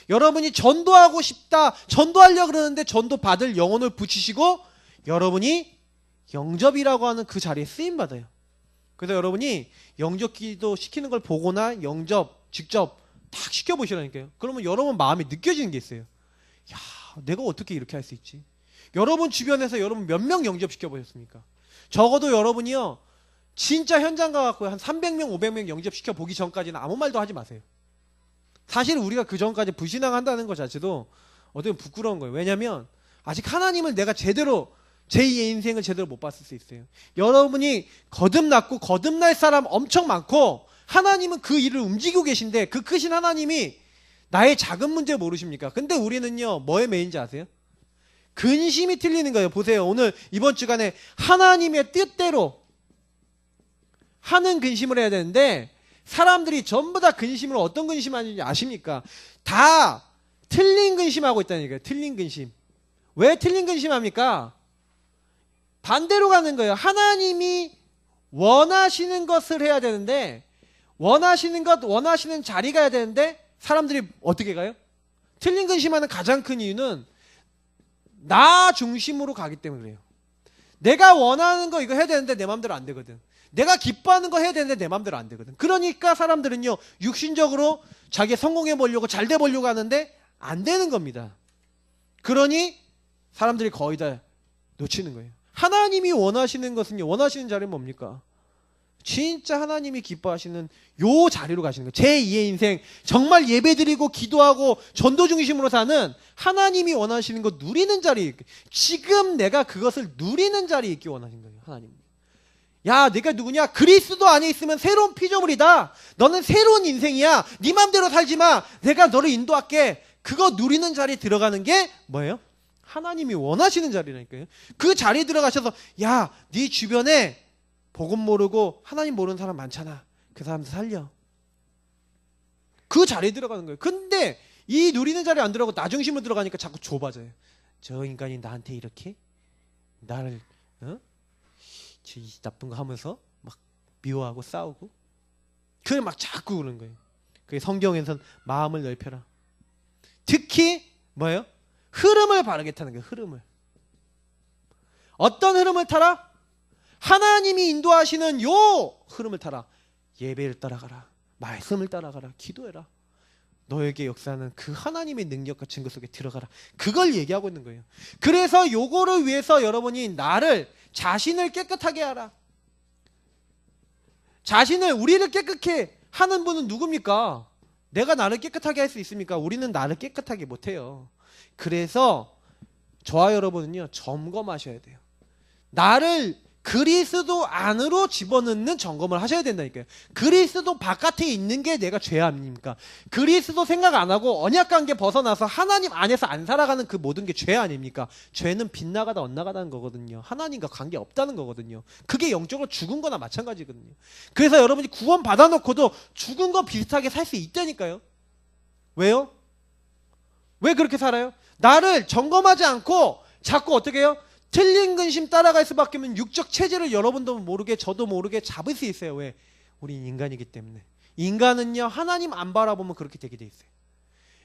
여러분이 전도하고 싶다, 전도하려고 그러는데 전도 받을 영혼을 붙이시고 여러분이 영접이라고 하는 그 자리에 쓰임받아요. 그래서 여러분이 영접 기도 시키는 걸 보거나 영접 직접 딱 시켜보시라니까요. 그러면 여러분 마음에 느껴지는 게 있어요. 야, 내가 어떻게 이렇게 할 수 있지? 여러분 주변에서 여러분 몇 명 영접시켜 보셨습니까? 적어도 여러분이요, 진짜 현장 가갖고 한 300명, 500명 영접시켜 보기 전까지는 아무 말도 하지 마세요. 사실 우리가 그 전까지 불신앙한다는 것 자체도 어떻게 보면 부끄러운 거예요. 왜냐하면 아직 하나님을 내가 제대로, 제2의 인생을 제대로 못 봤을 수 있어요. 여러분이 거듭났고 거듭날 사람 엄청 많고 하나님은 그 일을 움직이고 계신데 그 크신 하나님이 나의 작은 문제 모르십니까? 근데 우리는요, 뭐에 매인지 아세요? 근심이 틀리는 거예요. 보세요. 오늘 이번 주간에 하나님의 뜻대로 하는 근심을 해야 되는데 사람들이 전부 다 근심을 어떤 근심하는지 아십니까? 다 틀린 근심하고 있다는 얘기예요. 틀린 근심. 왜 틀린 근심합니까? 반대로 가는 거예요. 하나님이 원하시는 것을 해야 되는데, 원하시는 것, 원하시는 자리 가야 되는데 사람들이 어떻게 가요? 틀린 근심하는 가장 큰 이유는 나 중심으로 가기 때문에 그래요. 내가 원하는 거 이거 해야 되는데 내 마음대로 안 되거든. 내가 기뻐하는 거 해야 되는데 내 마음대로 안 되거든. 그러니까 사람들은요, 육신적으로 자기 성공해 보려고 잘 돼 보려고 하는데 안 되는 겁니다. 그러니 사람들이 거의 다 놓치는 거예요. 하나님이 원하시는 것은요, 원하시는 자리는 뭡니까? 진짜 하나님이 기뻐하시는 요 자리로 가시는 거예요. 제2의 인생, 정말 예배드리고 기도하고 전도 중심으로 사는 하나님이 원하시는 거 누리는 자리, 지금 내가 그것을 누리는 자리에 있기 원하시는 거예요. 하나님. 야, 내가 누구냐? 그리스도 안에 있으면 새로운 피조물이다. 너는 새로운 인생이야. 네 맘대로 살지 마. 내가 너를 인도할게. 그거 누리는 자리에 들어가는 게 뭐예요? 하나님이 원하시는 자리라니까요. 그 자리에 들어가셔서, 야, 네 주변에 복음 모르고 하나님 모르는 사람 많잖아. 그 사람들 살려. 그 자리에 들어가는 거예요. 근데 이 누리는 자리에 안 들어가고 나 중심으로 들어가니까 자꾸 좁아져요. 저 인간이 나한테 이렇게 나를 저 나쁜 거 하면서 막 미워하고 싸우고, 그걸 막 자꾸 그러는 거예요. 그게 성경에서는 마음을 넓혀라. 특히 뭐예요? 흐름을 바르게 타는 거예요. 흐름을. 어떤 흐름을 타라? 하나님이 인도하시는 요 흐름을 타라. 예배를 따라가라. 말씀을 따라가라. 기도해라. 너에게 역사하는 그 하나님의 능력과 증거 속에 들어가라. 그걸 얘기하고 있는 거예요. 그래서 요거를 위해서 여러분이 자신을 깨끗하게 하라. 우리를 깨끗게 하는 분은 누굽니까? 내가 나를 깨끗하게 할 수 있습니까? 우리는 나를 깨끗하게 못해요. 그래서 저와 여러분은요, 점검하셔야 돼요. 나를 그리스도 안으로 집어넣는 점검을 하셔야 된다니까요. 그리스도 바깥에 있는 게 내가 죄 아닙니까? 그리스도 생각 안 하고 언약관계 벗어나서 하나님 안에서 안 살아가는 그 모든 게 죄 아닙니까? 죄는 빗나가다 엇나가다는 거거든요. 하나님과 관계 없다는 거거든요. 그게 영적으로 죽은 거나 마찬가지거든요. 그래서 여러분이 구원 받아놓고도 죽은 거 비슷하게 살 수 있다니까요. 왜요? 왜 그렇게 살아요? 나를 점검하지 않고 자꾸 어떻게 해요? 틀린 근심 따라갈 수밖에 없는 육적 체질을 여러분도 모르게 저도 모르게 잡을 수 있어요. 왜? 우린 인간이기 때문에. 인간은요, 하나님 안 바라보면 그렇게 되게 돼 있어요.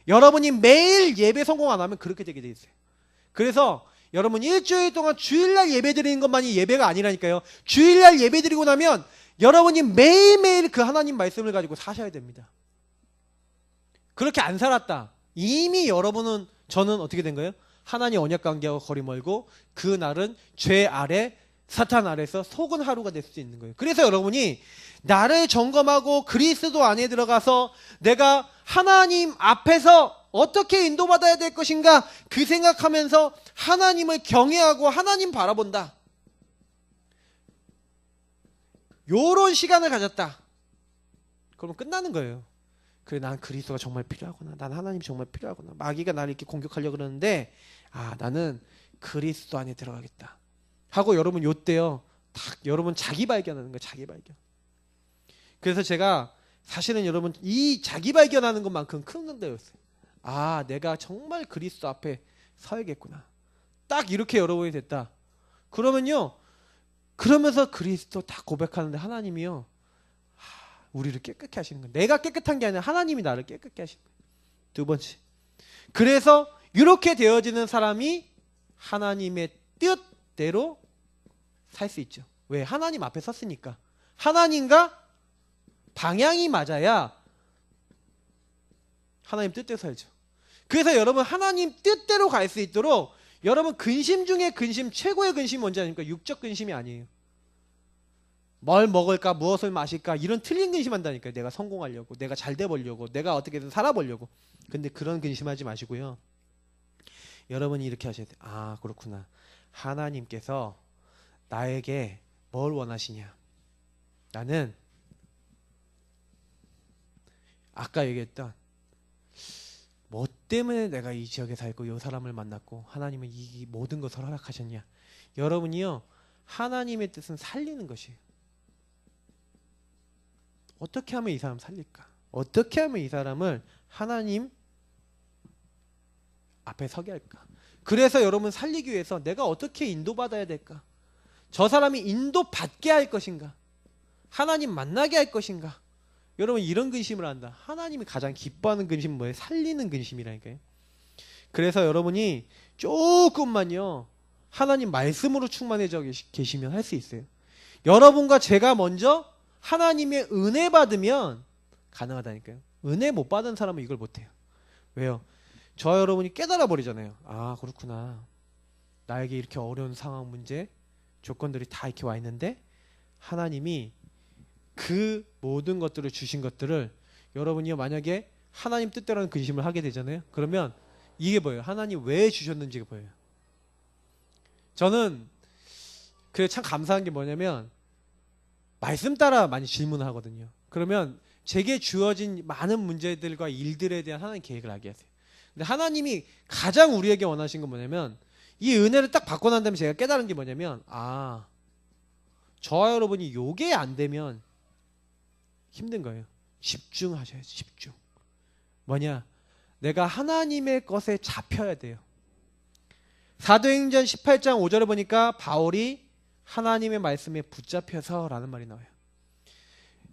여러분이 매일 예배 성공 안 하면 그렇게 되게 돼 있어요. 그래서 여러분 일주일 동안 주일날 예배 드리는 것만이 예배가 아니라니까요. 주일날 예배 드리고 나면 여러분이 매일매일 그 하나님 말씀을 가지고 사셔야 됩니다. 그렇게 안 살았다. 이미 여러분은, 저는 어떻게 된 거예요? 하나님 언약 관계하고 거리 멀고 그 날은 죄 아래 사탄 아래서 속은 하루가 될 수 있는 거예요. 그래서 여러분이 나를 점검하고 그리스도 안에 들어가서 내가 하나님 앞에서 어떻게 인도받아야 될 것인가 그 생각하면서 하나님을 경외하고 하나님 바라본다. 요런 시간을 가졌다. 그러면 끝나는 거예요. 그래, 난 그리스도가 정말 필요하구나. 난 하나님이 정말 필요하구나. 마귀가 나를 이렇게 공격하려고 그러는데 나는 그리스도 안에 들어가겠다 하고 여러분 요때요 딱 여러분 자기 발견하는 거예요. 자기 발견. 그래서 제가 사실은 여러분 이 자기 발견하는 것만큼 큰 건데였어요. 내가 정말 그리스도 앞에 서야겠구나. 딱 이렇게 여러분이 됐다. 그러면요, 그러면서 그리스도 다 고백하는데 하나님이요 우리를 깨끗게 하시는 거예요. 내가 깨끗한 게 아니라 하나님이 나를 깨끗게 하시는 거예요. 두 번째, 그래서 이렇게 되어지는 사람이 하나님의 뜻대로 살 수 있죠. 왜? 하나님 앞에 섰으니까. 하나님과 방향이 맞아야 하나님 뜻대로 살죠. 그래서 여러분 하나님 뜻대로 갈 수 있도록 여러분 근심 중에 근심, 최고의 근심이 뭔지 아닙니까? 육적 근심이 아니에요. 뭘 먹을까, 무엇을 마실까, 이런 틀린 근심한다니까요. 내가 성공하려고, 내가 잘 돼보려고, 내가 어떻게든 살아보려고. 근데 그런 근심하지 마시고요. 여러분이 이렇게 하셔야 돼요. 그렇구나. 하나님께서 나에게 뭘 원하시냐. 나는 아까 얘기했던 뭐 때문에 내가 이 지역에 살고 이 사람을 만났고 하나님은 이 모든 것을 허락하셨냐. 여러분이요, 하나님의 뜻은 살리는 것이에요. 어떻게 하면 이 사람 살릴까? 어떻게 하면 이 사람을 하나님 앞에 서게 할까? 그래서 여러분 살리기 위해서 내가 어떻게 인도받아야 될까? 저 사람이 인도받게 할 것인가? 하나님 만나게 할 것인가? 여러분 이런 근심을 한다. 하나님이 가장 기뻐하는 근심은 뭐예요? 살리는 근심이라니까요. 그래서 여러분이 조금만요 하나님 말씀으로 충만해져 계시면 할 수 있어요. 여러분과 제가 먼저 하나님의 은혜 받으면 가능하다니까요. 은혜 못 받은 사람은 이걸 못해요. 왜요? 저 여러분이 깨달아 버리잖아요. 그렇구나. 나에게 이렇게 어려운 상황, 문제, 조건들이 다 이렇게 와 있는데 하나님이 그 모든 것들을 주신 것들을 여러분이 만약에 하나님 뜻대로는 근심을 하게 되잖아요. 그러면 이게 뭐예요? 하나님 왜 주셨는지가 보여요. 저는 그게 참 감사한 게 뭐냐면 말씀 따라 많이 질문을 하거든요. 그러면 제게 주어진 많은 문제들과 일들에 대한 하나님 계획을 알게 하세요. 근데 하나님이 가장 우리에게 원하신 건 뭐냐면 이 은혜를 딱 받고 난 다음에 제가 깨달은 게 뭐냐면 저와 여러분이 요게 안 되면 힘든 거예요. 집중하셔야죠. 집중. 뭐냐? 내가 하나님의 것에 잡혀야 돼요. 사도행전 18장 5절에 보니까 바울이 하나님의 말씀에 붙잡혀서 라는 말이 나와요.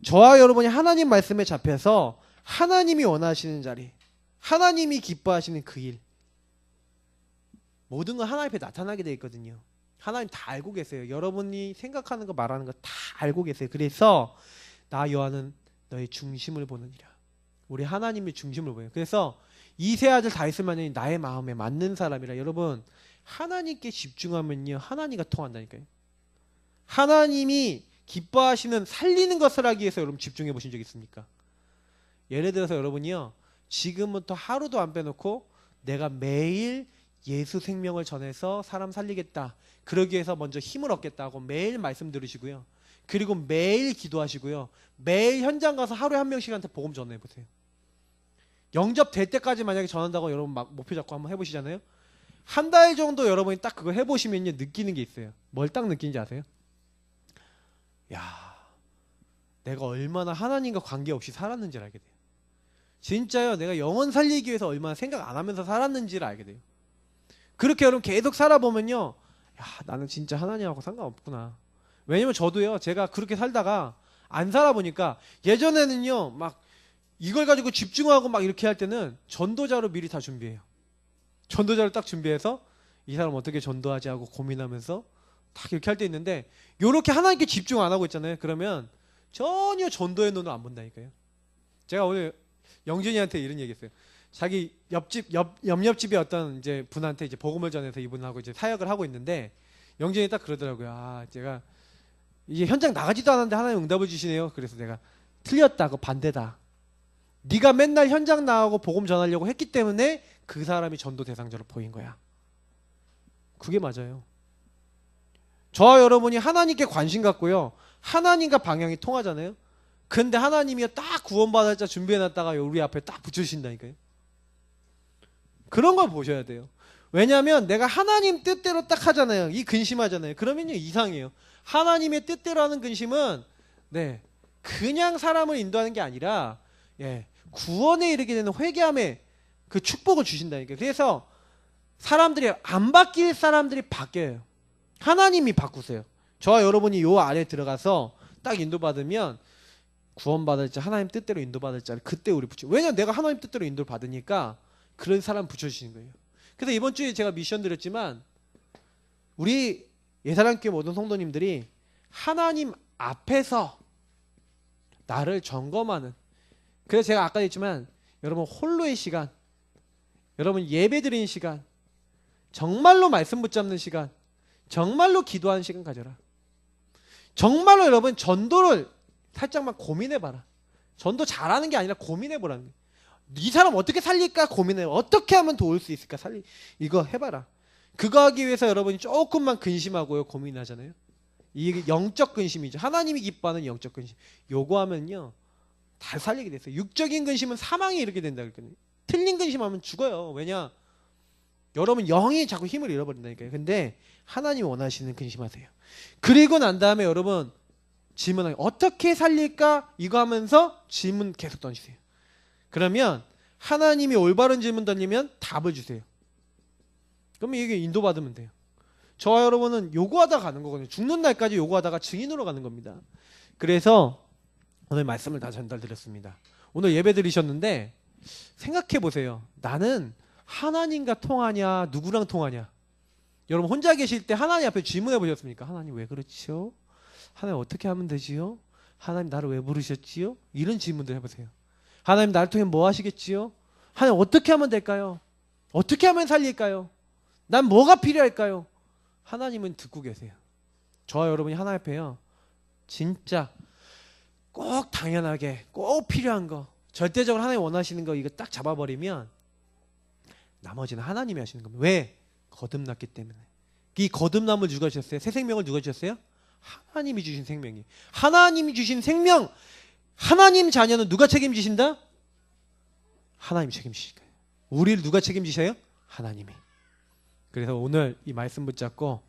저와 여러분이 하나님 말씀에 잡혀서 하나님이 원하시는 자리, 하나님이 기뻐하시는 그 일, 모든 건 하나님 앞에 나타나게 되어 있거든요. 하나님 다 알고 계세요. 여러분이 생각하는 거 말하는 거 다 알고 계세요. 그래서 나 요한은 너의 중심을 보느니라. 우리 하나님의 중심을 보여요. 그래서 이 세 아들 다 있으면 나의 마음에 맞는 사람이라. 여러분 하나님께 집중하면요 하나님과 통한다니까요. 하나님이 기뻐하시는 살리는 것을 하기 위해서 여러분 집중해 보신 적 있습니까? 예를 들어서 여러분이요 지금부터 하루도 안 빼놓고 내가 매일 예수 생명을 전해서 사람 살리겠다. 그러기 위해서 먼저 힘을 얻겠다고 매일 말씀 들으시고요. 그리고 매일 기도하시고요. 매일 현장 가서 하루에 한 명씩한테 복음 전해보세요. 영접 될 때까지 만약에 전한다고 여러분 막 목표 잡고 한번 해보시잖아요. 한 달 정도 여러분이 딱 그거 해보시면요, 느끼는 게 있어요. 뭘 딱 느끼는지 아세요? 야, 내가 얼마나 하나님과 관계없이 살았는지를 알게 돼요. 진짜요, 내가 영혼 살리기 위해서 얼마나 생각 안 하면서 살았는지를 알게 돼요. 그렇게 여러분 계속 살아보면요, 야, 나는 진짜 하나님하고 상관없구나. 왜냐면 저도요, 제가 그렇게 살다가 안 살아보니까, 예전에는요 막 이걸 가지고 집중하고 막 이렇게 할 때는 전도자로 미리 다 준비해요. 전도자를 딱 준비해서 이 사람 어떻게 전도하지 하고 고민하면서 딱 이렇게 할 때 있는데, 요렇게 하나님께 집중 안 하고 있잖아요. 그러면 전혀 전도의 눈을 안 본다니까요. 제가 오늘 영준이한테 이런 얘기했어요. 자기 옆집에 어떤 이제 분한테 이제 복음을 전해서 이분하고 이제 사역을 하고 있는데, 영준이 딱 그러더라고요. 아, 제가 이게 현장 나가지도 않았는데 하나님 응답을 주시네요. 그래서 내가 틀렸다고, 반대다. 네가 맨날 현장 나가고 복음 전하려고 했기 때문에 그 사람이 전도 대상자로 보인 거야. 그게 맞아요. 저와 여러분이 하나님께 관심 갖고요, 하나님과 방향이 통하잖아요. 근데 하나님이 딱 구원받을 자 준비해놨다가 우리 앞에 딱 붙여주신다니까요. 그런 걸 보셔야 돼요. 왜냐하면 내가 하나님 뜻대로 딱 하잖아요. 이 근심하잖아요. 그러면요, 이상해요. 하나님의 뜻대로 하는 근심은 그냥 사람을 인도하는 게 아니라 구원에 이르게 되는 회개함의 그 축복을 주신다니까요. 그래서 사람들이 안 바뀔 사람들이 바뀌어요. 하나님이 바꾸세요. 저와 여러분이 요 안에 들어가서 딱 인도받으면 구원받을 자, 하나님 뜻대로 인도받을 자를 그때 우리 붙여. 왜냐면 내가 하나님 뜻대로 인도를 받으니까 그런 사람 붙여주시는 거예요. 그래서 이번 주에 제가 미션 드렸지만, 우리 예사랑교회 모든 성도님들이 하나님 앞에서 나를 점검하는, 그래서 제가 아까 했지만 여러분 홀로의 시간, 여러분 예배 드리는 시간, 정말로 말씀 붙잡는 시간, 정말로 기도하는 시간 가져라. 정말로 여러분 전도를 살짝만 고민해봐라. 전도 잘하는 게 아니라 고민해보라는 거예요. 이 사람 어떻게 살릴까 고민해. 어떻게 하면 도울 수 있을까 이거 해봐라. 그거 하기 위해서 여러분이 조금만 근심하고요, 고민하잖아요. 이게 영적 근심이죠. 하나님이 기뻐하는 영적 근심. 요거 하면요 다 살리게 됐어요. 육적인 근심은 사망에 이르게 된다 그랬거든요. 틀린 근심하면 죽어요. 왜냐? 여러분 영이 자꾸 힘을 잃어버린다니까요. 근데 하나님이 원하시는 근심하세요. 그리고 난 다음에 여러분 질문하세요. 어떻게 살릴까? 이거 하면서 질문 계속 던지세요. 그러면 하나님이 올바른 질문 던지면 답을 주세요. 그러면 이게 인도받으면 돼요. 저와 여러분은 요구하다 가는 거거든요. 죽는 날까지 요구하다가 증인으로 가는 겁니다. 그래서 오늘 말씀을 다 전달드렸습니다. 오늘 예배 드리셨는데 생각해 보세요. 나는 하나님과 통하냐, 누구랑 통하냐? 여러분 혼자 계실 때 하나님 앞에 질문해 보셨습니까? 하나님 왜 그렇지요? 하나님 어떻게 하면 되지요? 하나님 나를 왜 부르셨지요? 이런 질문들 해보세요. 하나님 나를 통해 뭐 하시겠지요? 하나님 어떻게 하면 될까요? 어떻게 하면 살릴까요? 난 뭐가 필요할까요? 하나님은 듣고 계세요. 저와 여러분이 하나님 앞에요, 진짜 꼭 당연하게 꼭 필요한 거, 절대적으로 하나님 원하시는 거 이거 딱 잡아버리면 나머지는 하나님이 하시는 겁니다. 왜? 거듭났기 때문에. 이 거듭남을 누가 주셨어요? 새 생명을 누가 주셨어요? 하나님이 주신 생명이. 하나님이 주신 생명, 하나님 자녀는 누가 책임지신다? 하나님이 책임지실 거예요. 우리를 누가 책임지셔요? 하나님이. 그래서 오늘 이 말씀 붙잡고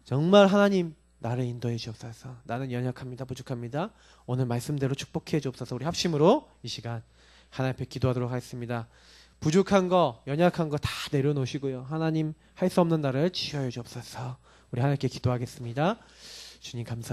정말 하나님 나를 인도해 주옵소서. 나는 연약합니다. 부족합니다. 오늘 말씀대로 축복해 주옵소서. 우리 합심으로 이 시간 하나님 앞에 기도하도록 하겠습니다. 부족한 거, 연약한 거 다 내려놓으시고요. 하나님 할 수 없는 나를 치유해 주옵소서. 우리 하나님께 기도하겠습니다. 주님 감사합니다.